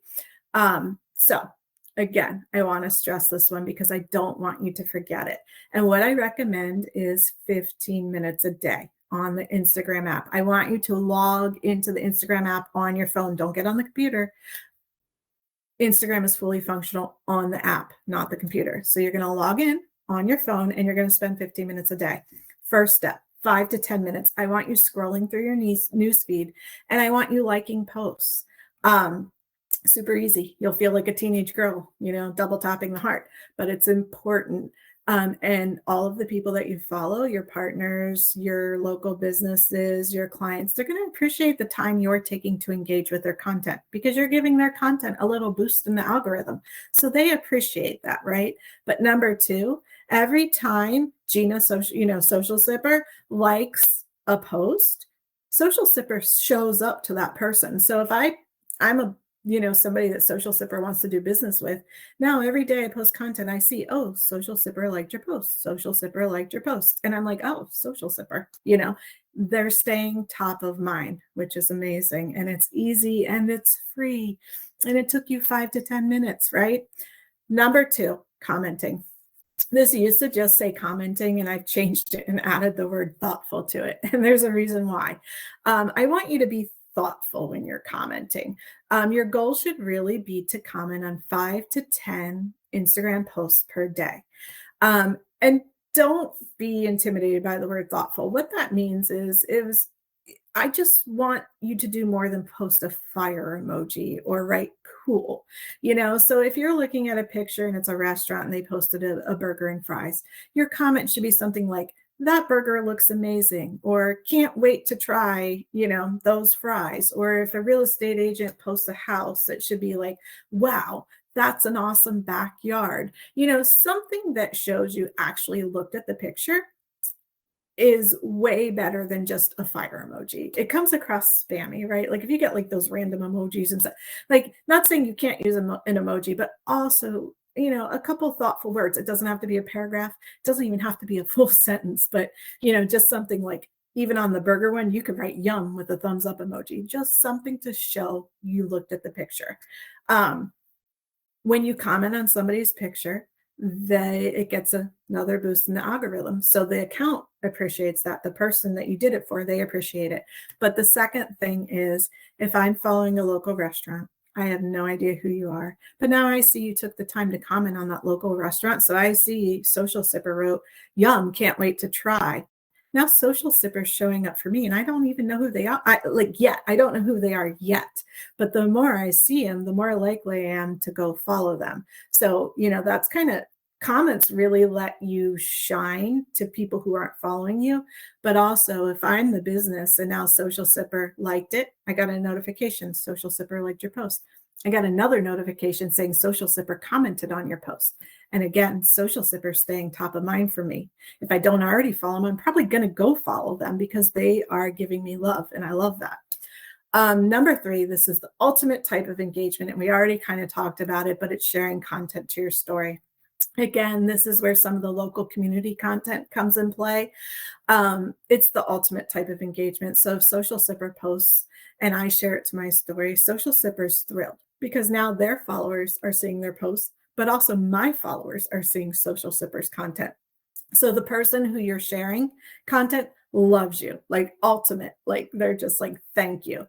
So again, I want to stress this one because I don't want you to forget it. And what I recommend is 15 minutes a day on the Instagram app. I want you to log into the Instagram app on your phone. Don't get on the computer. Instagram is fully functional on the app, not the computer. So you're going to log in on your phone and you're going to spend 15 minutes a day. First step, 5 to 10 minutes. I want you scrolling through your news feed, and I want you liking posts. Super easy. You'll feel like a teenage girl, double tapping the heart, but it's important And all of the people that you follow, your partners, your local businesses, your clients, they're going to appreciate the time you're taking to engage with their content because you're giving their content a little boost in the algorithm. So they appreciate that, right? But number two, every time Gina, Social Sipper likes a post, Social Sipper shows up to that person. So if I'm a somebody that Social Sipper wants to do business with. Now, every day I post content, I see, oh, Social Sipper liked your post. Social Sipper liked your post. And I'm like, oh, Social Sipper, they're staying top of mind, which is amazing. And it's easy and it's free. And it took you 5 to 10 minutes, right? Number two, commenting. This used to just say commenting, and I've changed it and added the word thoughtful to it. And there's a reason why. I want you to be thoughtful when you're commenting. Your goal should really be to comment on 5 to 10 Instagram posts per day. And don't be intimidated by the word thoughtful. What that means is I just want you to do more than post a fire emoji or write cool. So if you're looking at a picture and it's a restaurant and they posted a burger and fries, your comment should be something like, that burger looks amazing, or can't wait to try, those fries. Or if a real estate agent posts a house, it should be like, wow, that's an awesome backyard. Something that shows you actually looked at the picture is way better than just a fire emoji. It comes across spammy, right? Like if you get like those random emojis and stuff, like not saying you can't use an emoji, but also a couple thoughtful words. It doesn't have to be a paragraph. It doesn't even have to be a full sentence, but, just something like, even on the burger one, you could write yum with a thumbs up emoji, just something to show you looked at the picture. When you comment on somebody's picture, it gets another boost in the algorithm. So the account appreciates that. The person that you did it for, they appreciate it. But the second thing is, if I'm following a local restaurant, I have no idea who you are, but now I see you took the time to comment on that local restaurant. So I see Social Sipper wrote, yum, can't wait to try. Now Social Sipper's showing up for me and I don't even know who they are. I don't know who they are yet, but the more I see them, the more likely I am to go follow them. So, that's kind of, comments really let you shine to people who aren't following you. But also, if I'm the business and now Social Sipper liked it, I got a notification, Social Sipper liked your post. I got another notification saying Social Sipper commented on your post. And again, Social Sipper staying top of mind for me. If I don't already follow them, I'm probably going to go follow them because they are giving me love. And I love that. Number three, this is the ultimate type of engagement. And we already kind of talked about it, but it's sharing content to your story. Again, this is where some of the local community content comes in play. It's the ultimate type of engagement. So if Social Sipper posts and I share it to my story, Social Sipper's thrilled because now their followers are seeing their posts, but also my followers are seeing Social Sipper's content. So the person who you're sharing content loves you, like ultimate, like they're just like, thank you.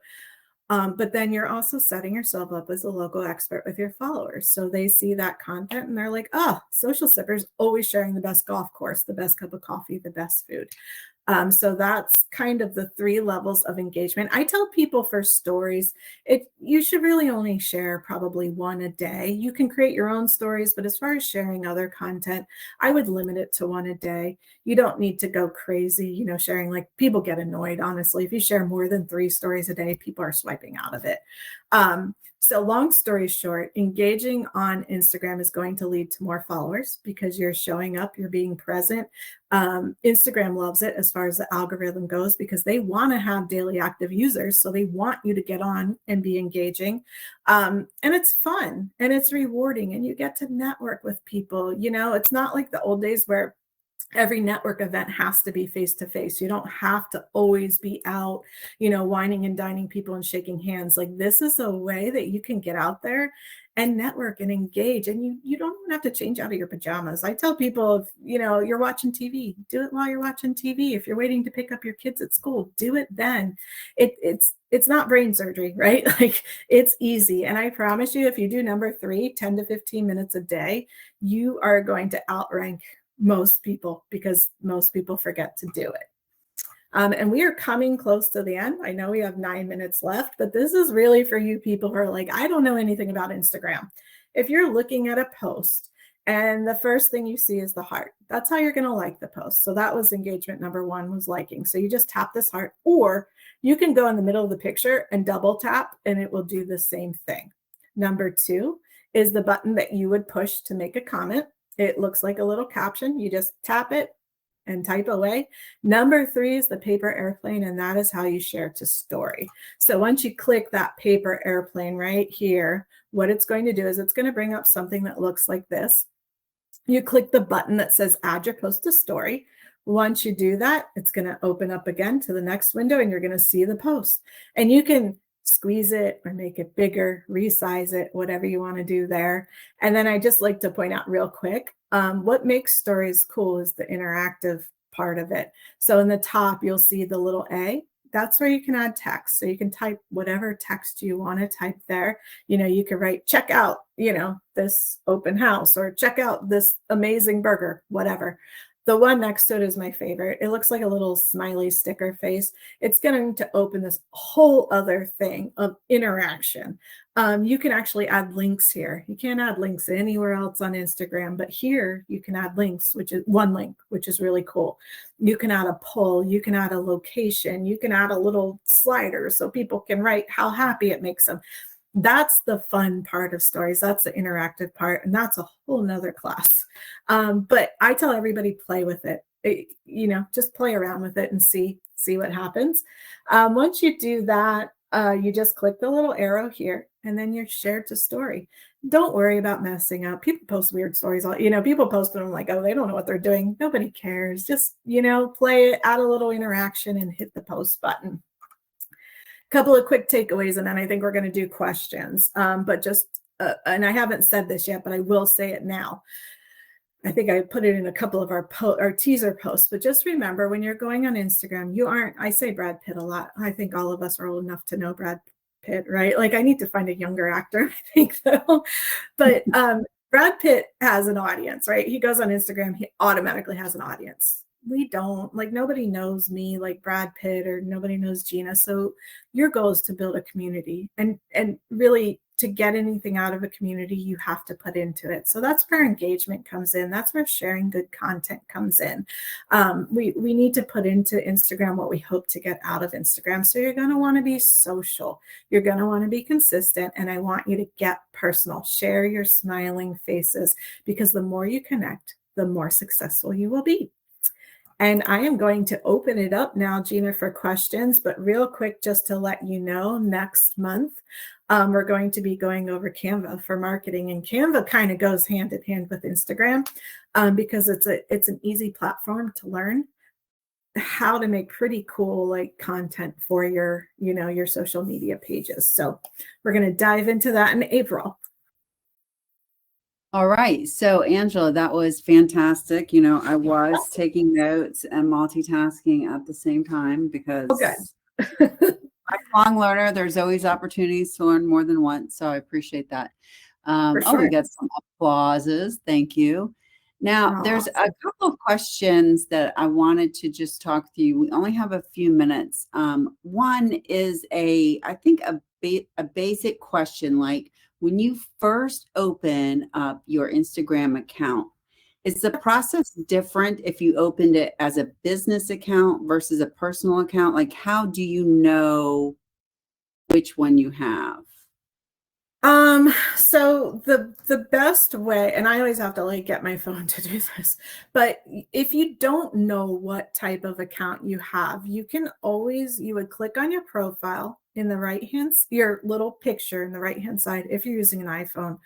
But then you're also setting yourself up as a local expert with your followers. So they see that content and they're like, oh, Social Sipper's always sharing the best golf course, the best cup of coffee, the best food. So that's kind of the 3 levels of engagement. I tell people for stories, you should really only share probably 1 a day. You can create your own stories, but as far as sharing other content, I would limit it to 1 a day. You don't need to go crazy, sharing, like, people get annoyed, honestly. If you share more than 3 stories a day, people are swiping out of it. So long story short, engaging on Instagram is going to lead to more followers because you're showing up, you're being present. Instagram loves it as far as the algorithm goes because they want to have daily active users. So they want you to get on and be engaging. And it's fun and it's rewarding and you get to network with people. It's not like the old days where every network event has to be face-to-face. You don't have to always be out, whining and dining people and shaking hands. Like, this is a way that you can get out there and network and engage. And you don't even have to change out of your pajamas. I tell people, if you're watching TV, do it while you're watching TV. If you're waiting to pick up your kids at school, do it then. It's not brain surgery, right? Like, it's easy. And I promise you, if you do number 3, 10 to 15 minutes a day, you are going to outrank most people because most people forget to do it. And we are coming close to the end. I know we have 9 minutes left, but this is really for you people who are like, I don't know anything about Instagram. If you're looking at a post And the first thing you see is the heart. That's how you're going to like the post. So that was engagement number one, was liking. So you just tap this heart, or you can go in the middle of the picture and double tap and it will do the same thing. Number two is the button that you would push to make a comment. It looks like a little caption. You just tap it and type away. Number three is the paper airplane, and that is how you share to story. So once you click that paper airplane right here, what it's going to do is it's going to bring up something that looks like this. You click the button that says add your post to story. Once you do that, it's going to open up again to the next window and you're going to see the post. And you can squeeze it or make it bigger, resize it, whatever you want to do there. And then I just like to point out real quick, what makes stories cool is the interactive part of it. So in the top, you'll see the little A. That's where you can add text. So you can type whatever text you want to type there. You know, you can write, check out, you know, this open house, or check out this amazing burger, whatever. The one next to it is my favorite. It looks like a little smiley sticker face. It's going to open this whole other thing of interaction. You can actually add links here. You can't add links anywhere else on Instagram, but here you can add links, which is one link, which is really cool. You can add a poll, you can add a location, you can add a little slider so people can write how happy it makes them. That's the fun part of stories. That's the interactive part. And that's a whole nother class. But I tell everybody, play with it. You know, just play around with it and see what happens. Once you do that, you just click the little arrow here and then you're shared to story. Don't worry about messing up. People post weird stories. You know, people post them like, oh, they don't know what they're doing. Nobody cares. Just, you know, play it, add a little interaction and hit the post button. Couple of quick takeaways, and then I think we're going to do questions. But just, and I haven't said this yet, but I will say it now. I think I put it in a couple of our teaser posts, but just remember, when you're going on Instagram, you aren't, I say Brad Pitt a lot. I think all of us are old enough to know Brad Pitt, right? Like, I need to find a younger actor, I think, though. But Brad Pitt has an audience, right? He goes on Instagram, he automatically has an audience. We don't, like, nobody knows me like Brad Pitt, or nobody knows Gina. So your goal is to build a community, and really, to get anything out of a community, you have to put into it. So that's where engagement comes in. That's where sharing good content comes in. We need to put into Instagram what we hope to get out of Instagram. So you're going to want to be social. You're going to want to be consistent. And I want you to get personal. Share your smiling faces, because the more you connect, the more successful you will be. And I am going to open it up now, Gina, for questions. But real quick, just to let you know, next month, we're going to be going over Canva for marketing. And Canva kind of goes hand in hand with Instagram, because it's an easy platform to learn how to make pretty cool, like, content for your, you know, your social media pages. So we're going to dive into that in April. All right. So, Angela, that was fantastic. You know, I was taking notes and multitasking at the same time, because I'm a lifelong learner. There's always opportunities to learn more than once. So I appreciate that. For Oh, we sure. got some applauses. Thank you. Now, there's a couple of questions that I wanted to just talk to you. We only have a few minutes. One is I think a basic question, like, when you first open up your Instagram account, is the process different if you opened it as a business account versus a personal account? Like, how do you know which one you have? So the best way, and I always have to, like, get my phone to do this, but if you don't know what type of account you have, you would click on your profile in the right hand, your little picture in the right hand side, if you're using an iPhone.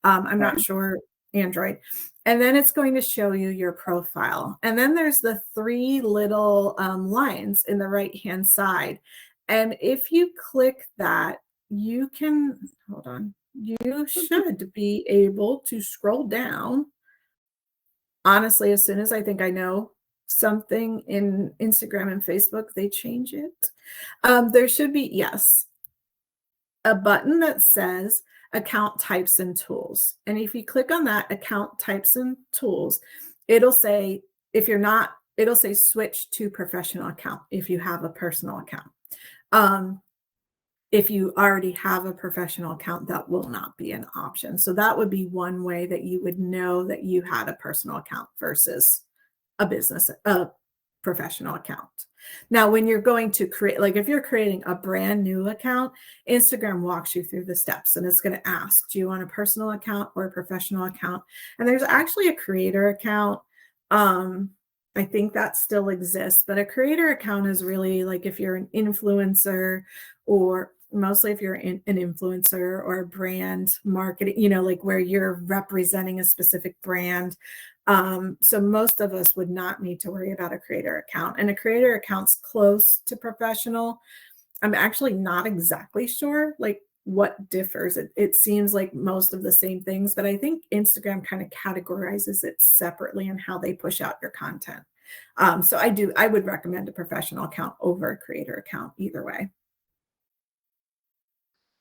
I'm not sure Android. And then it's going to show you your profile. And then there's the three little lines in the right hand side. And if you click that, you can, hold on, you should be able to scroll down. Honestly, as soon as I think I know something in Instagram and Facebook, they change it. There should be, yes, a button that says account types and tools. And if you click on that account types and tools, it'll say, it'll say switch to professional account if you have a personal account. if you already have a professional account, that will not be an option. So that would be one way that you would know that you had a personal account versus a professional account. Now, when you're going to create, like if you're creating a brand new account, Instagram walks you through the steps and it's going to ask, do you want a personal account or a professional account? And there's actually a creator account. I think that still exists, but a creator account is really like if you're an influencer, or mostly if you're an influencer or a brand marketing, like where you're representing a specific brand. So most of us would not need to worry about a creator account, and a creator account's close to professional. I'm actually not exactly sure like what differs. It seems like most of the same things, but I think Instagram kind of categorizes it separately in how they push out your content. So I would recommend a professional account over a creator account either way.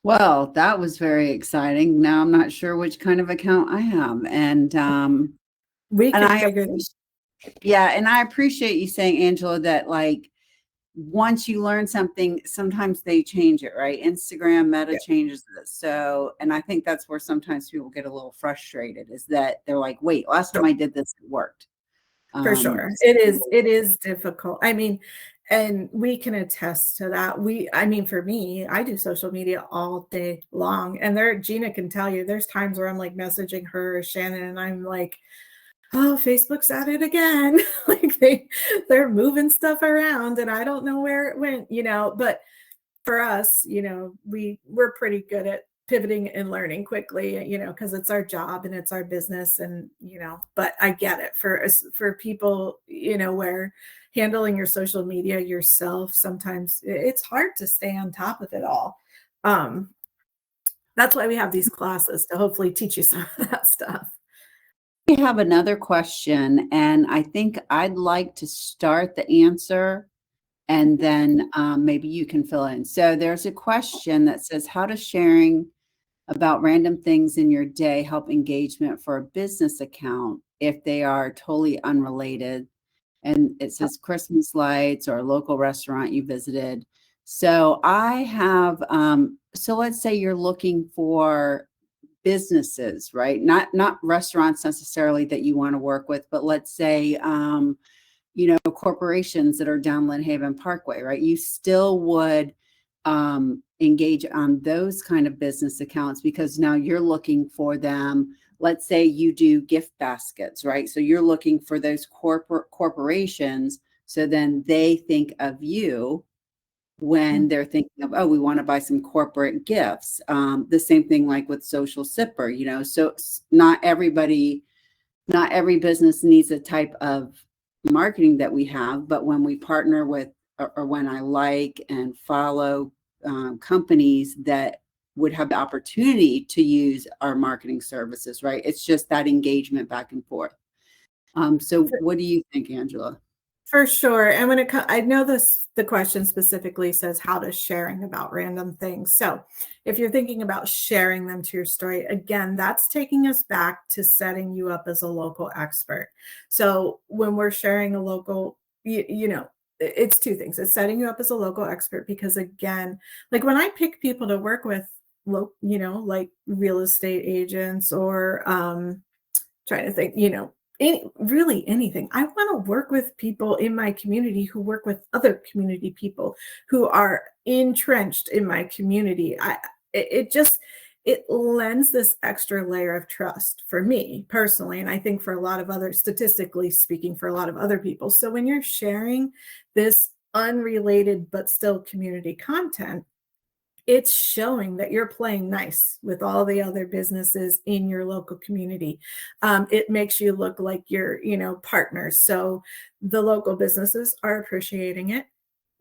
Well, that was very exciting. Now I'm not sure which kind of account I have. We And can figure this. yeah, and I appreciate you saying, Angela, that like once you learn something, sometimes they change it, right? Instagram Meta changes it. So, and I think that's where sometimes people get a little frustrated, is that they're like, wait, last time I did this, it worked. For sure. It is difficult. I mean, and we can attest to that. For me, I do social media all day long. And Gina can tell you, there's times where I'm like messaging her or Shannon, and I'm like, oh, Facebook's at it again. Like they're moving stuff around and I don't know where it went, but for us, we're pretty good at pivoting and learning quickly, because it's our job and it's our business. And, but I get it for people, where handling your social media yourself, sometimes it's hard to stay on top of it all. That's why we have these classes, to hopefully teach you some of that stuff. We have another question, and I think I'd like to start the answer, and then maybe you can fill in. So there's a question that says, how does sharing about random things in your day help engagement for a business account if they are totally unrelated? And it says Christmas lights or a local restaurant you visited. So I have, so let's say you're looking for businesses, right? Not restaurants necessarily that you want to work with, but let's say, corporations that are down Lynn Haven Parkway, right? You still would engage on those kind of business accounts, because now you're looking for them. Let's say you do gift baskets, right? So you're looking for those corporations. So then they think of you when they're thinking of, oh, we want to buy some corporate gifts. The same thing like with Social Sipper, so not every business needs a type of marketing that we have, but when we partner with, or when I like and follow companies that would have the opportunity to use our marketing services, right? It's just that engagement back and forth. So what do you think, Angela? For sure. And when I know the question specifically says, how does sharing about random things? So if you're thinking about sharing them to your story, again, that's taking us back to setting you up as a local expert. So when we're sharing a local, it's two things. It's setting you up as a local expert, because again, like when I pick people to work with, like real estate agents, or trying to think, really anything. I want to work with people in my community who work with other community people who are entrenched in my community. It lends this extra layer of trust for me personally, and I think for a lot of others, statistically speaking, for a lot of other people. So when you're sharing this unrelated but still community content, it's showing that you're playing nice with all the other businesses in your local community. It makes you look like you're, partners. So the local businesses are appreciating it,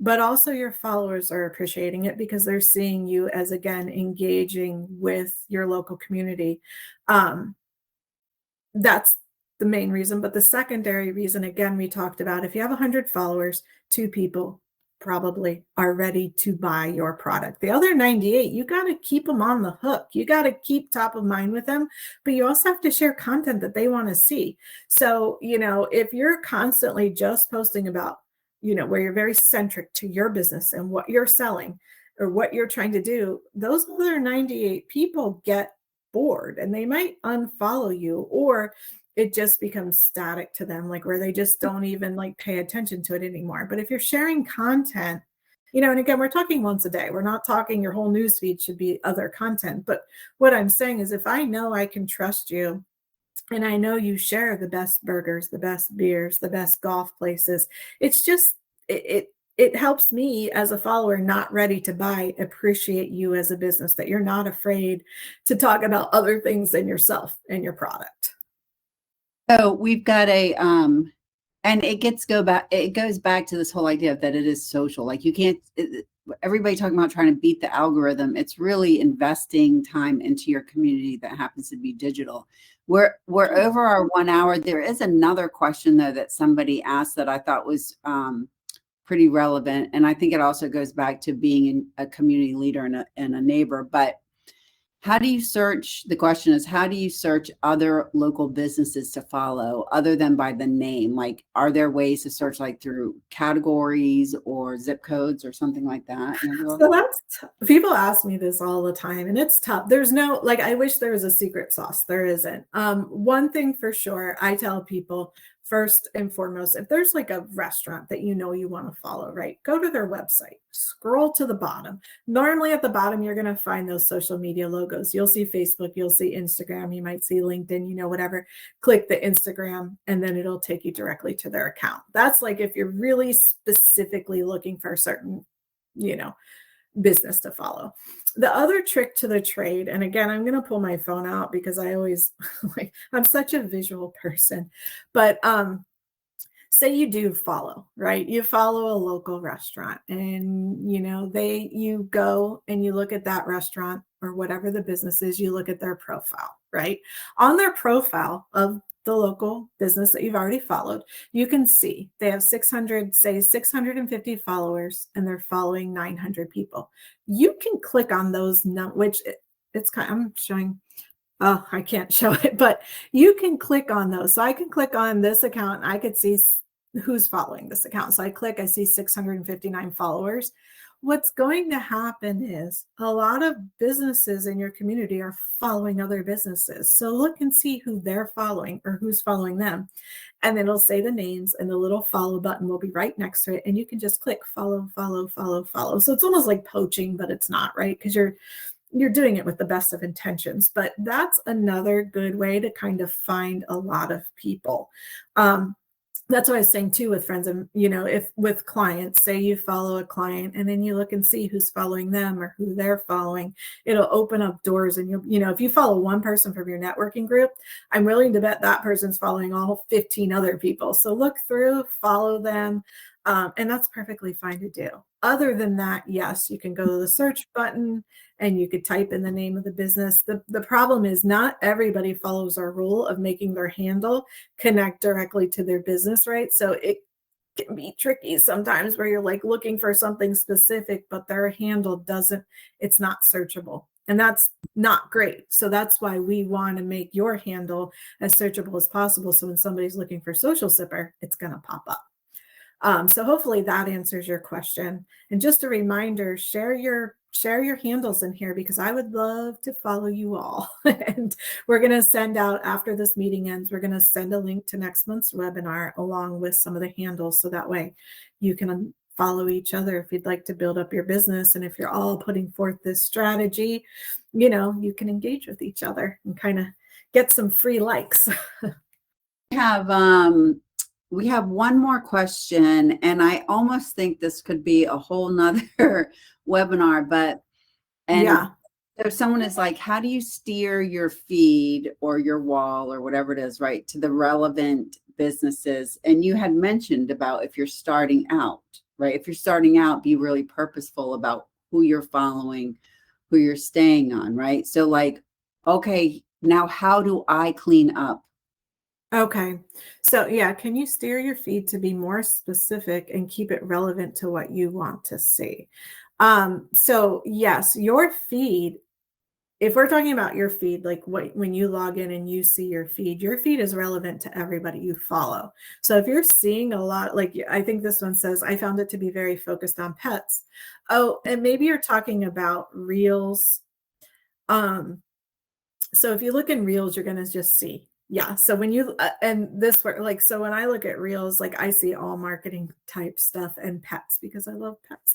but also your followers are appreciating it, because they're seeing you as, again, engaging with your local community. That's the main reason. But the secondary reason, again, we talked about, if you have 100 followers, 2 people probably are ready to buy your product. The other 98, you got to keep them on the hook. You got to keep top of mind with them, but you also have to share content that they want to see. So, if you're constantly just posting about, where you're very centric to your business and what you're selling, or what you're trying to do, those other 98 people get bored and they might unfollow you, or it just becomes static to them, like where they just don't even like pay attention to it anymore. But if you're sharing content, and again, we're talking once a day. We're not talking your whole news feed should be other content. But what I'm saying is if I know I can trust you and I know you share the best burgers, the best beers, the best golf places, it's just, it helps me as a follower not ready to buy appreciate you as a business, that you're not afraid to talk about other things than yourself and your product. So we've got and it goes back to this whole idea that it is social. Like you can't, everybody talking about trying to beat the algorithm. It's really investing time into your community that happens to be digital. We're over our 1 hour. There is another question though that somebody asked that I thought was pretty relevant. And I think it also goes back to being a community leader and a neighbor. But how do you search? The question is, how do you search other local businesses to follow other than by the name? Like, are there ways to search like through categories or zip codes or something like that, Angela? So people ask me this all the time, and it's tough. There's no, like, I wish there was a secret sauce. There isn't. One thing for sure, I tell people, first and foremost, if there's like a restaurant that you want to follow, right? Go to their website, scroll to the bottom. Normally at the bottom, you're going to find those social media logos. You'll see Facebook, you'll see Instagram, you might see LinkedIn, whatever. Click the Instagram and then it'll take you directly to their account. That's like if you're really specifically looking for a certain, business to follow. The other trick to the trade, and again, I'm going to pull my phone out because I always I'm such a visual person, but say you do follow, right? You follow a local restaurant and you go and you look at that restaurant or whatever the business is, you look at their profile, right? On their profile of the local business that you've already followed, you can see they have 650 followers and they're following 900 people. You can click on those, which it's kind of, I'm showing, oh, I can't show it, but you can click on those. So I can click on this account and I could see who's following this account. So I see 659 followers. What's going to happen is a lot of businesses in your community are following other businesses. So look and see who they're following or who's following them. And then it'll say the names and the little follow button will be right next to it. And you can just click follow, follow, follow, follow. So it's almost like poaching, but it's not, right? Because you're doing it with the best of intentions. But that's another good way to kind of find a lot of people. That's what I was saying too with friends, and if with clients, say you follow a client and then you look and see who's following them or who they're following, it'll open up doors. And if you follow one person from your networking group, I'm willing to bet that person's following all 15 other people. So look through, follow them. And that's perfectly fine to do. Other than that, yes, you can go to the search button and you could type in the name of the business. The problem is not everybody follows our rule of making their handle connect directly to their business, right? So it can be tricky sometimes where you're like looking for something specific, but their handle it's not searchable. And that's not great. So that's why we want to make your handle as searchable as possible. So when somebody's looking for Social Sipper, it's going to pop up. So hopefully that answers your question. And just a reminder, share your handles in here because I would love to follow you all. And we're going to send out, after this meeting ends, we're going to send a link to next month's webinar along with some of the handles. So that way you can follow each other if you'd like to build up your business. And if you're all putting forth this strategy, you can engage with each other and kind of get some free likes. We have one more question, and I almost think this could be a whole nother webinar, Yeah. So someone is like, how do you steer your feed or your wall or whatever it is, right, to the relevant businesses? And you had mentioned about if you're starting out, right? If you're starting out, be really purposeful about who you're following, who you're staying on, right? So like, okay, now how do I clean up? Okay. So yeah, can you steer your feed to be more specific and keep it relevant to what you want to see? So yes, your feed if we're talking about your feed, like when you log in and you see your feed is relevant to everybody you follow. So if you're seeing a lot, like I think this one says, I found it to be very focused on pets. Oh, and maybe you're talking about reels. So if you look in reels, you're going to just see. Yeah. So when you, and this, like, so when I look at reels, like I see all marketing type stuff and pets because I love pets.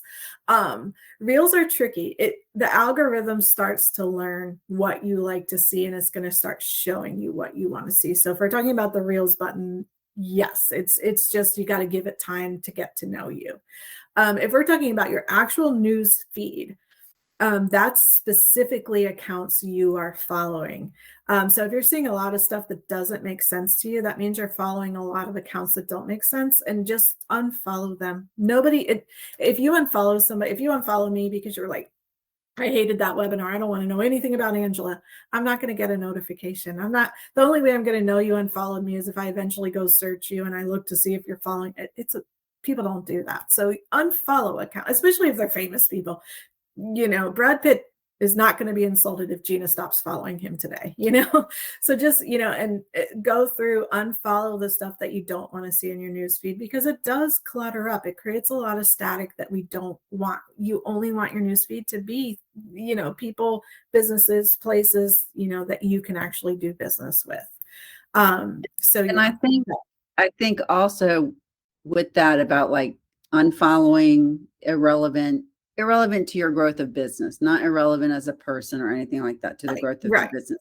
Reels are tricky. The algorithm starts to learn what you like to see, and it's going to start showing you what you want to see. So if we're talking about the reels button, yes, it's just, you got to give it time to get to know you. If we're talking about your actual news feed, that's specifically accounts you are following. So if you're seeing a lot of stuff that doesn't make sense to you, that means you're following a lot of accounts that don't make sense, and just unfollow them. If you unfollow somebody, if you unfollow me because you're like, I hated that webinar, I don't want to know anything about Angela, I'm not going to get a notification. The only way I'm going to know you unfollowed me is if I eventually go search you and I look to see if you're following it. People don't do that. So unfollow account, especially if they're famous people. Brad Pitt is not going to be insulted if Gina stops following him today, so just, and go through, unfollow the stuff that you don't want to see in your newsfeed, because it does clutter up. It creates a lot of static that we don't want. You only want your newsfeed to be, people, businesses, places, that you can actually do business with. And I think also with that about like unfollowing irrelevant to your growth of business, not irrelevant as a person or anything like that, to the growth of the business.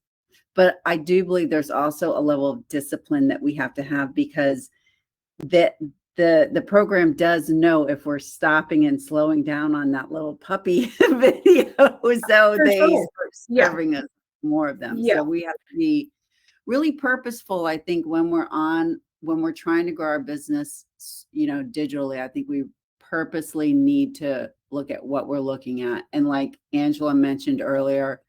But I do believe there's also a level of discipline that we have to have, because the program does know if we're stopping and slowing down on that little puppy video, so they start serving us more of them. So we have to be really purposeful, I think, when we're trying to grow our business, digitally. I think we purposely need to look at what we're looking at. And like Angela mentioned earlier,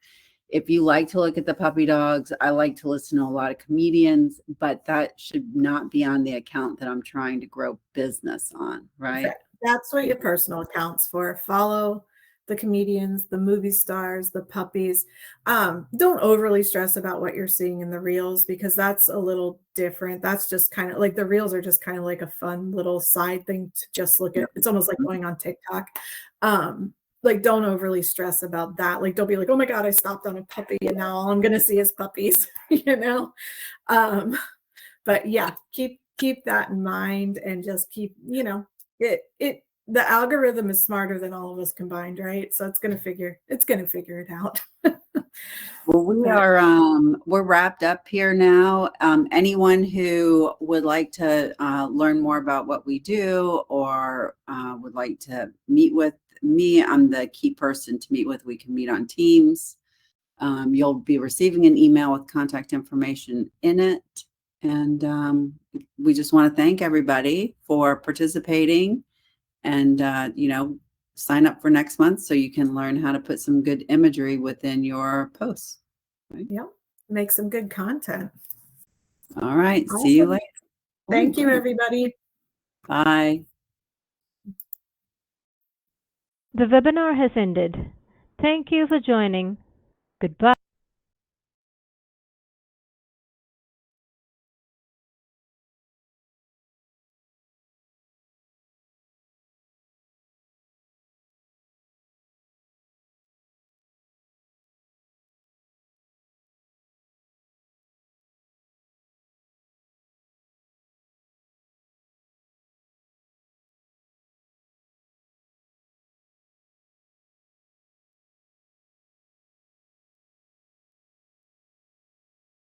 if you like to look at the puppy dogs, I like to listen to a lot of comedians, but that should not be on the account that I'm trying to grow business on, right? That's what your personal account's for. Follow the comedians, the movie stars, the puppies. Don't overly stress about what you're seeing in the reels, because that's a little different. That's just kind of like, the reels are just kind of like a fun little side thing to just look at. It's almost like going on TikTok. Like, don't overly stress about that. Like, don't be like, oh my God, I stopped on a puppy and now all I'm going to see is puppies, but yeah, keep that in mind, and just keep, the algorithm is smarter than all of us combined, right? So it's going to figure it out. Well, we're wrapped up here now. Anyone who would like to learn more about what we do, or would like to meet with me, I'm the key person to meet with. We can meet on Teams. You'll be receiving an email with contact information in it. And we just want to thank everybody for participating, and sign up for next month so you can learn how to put some good imagery within your posts. Right? Yep. Make some good content. All right. Awesome. See you later. Thank you, everybody. Bye. The webinar has ended. Thank you for joining. Goodbye.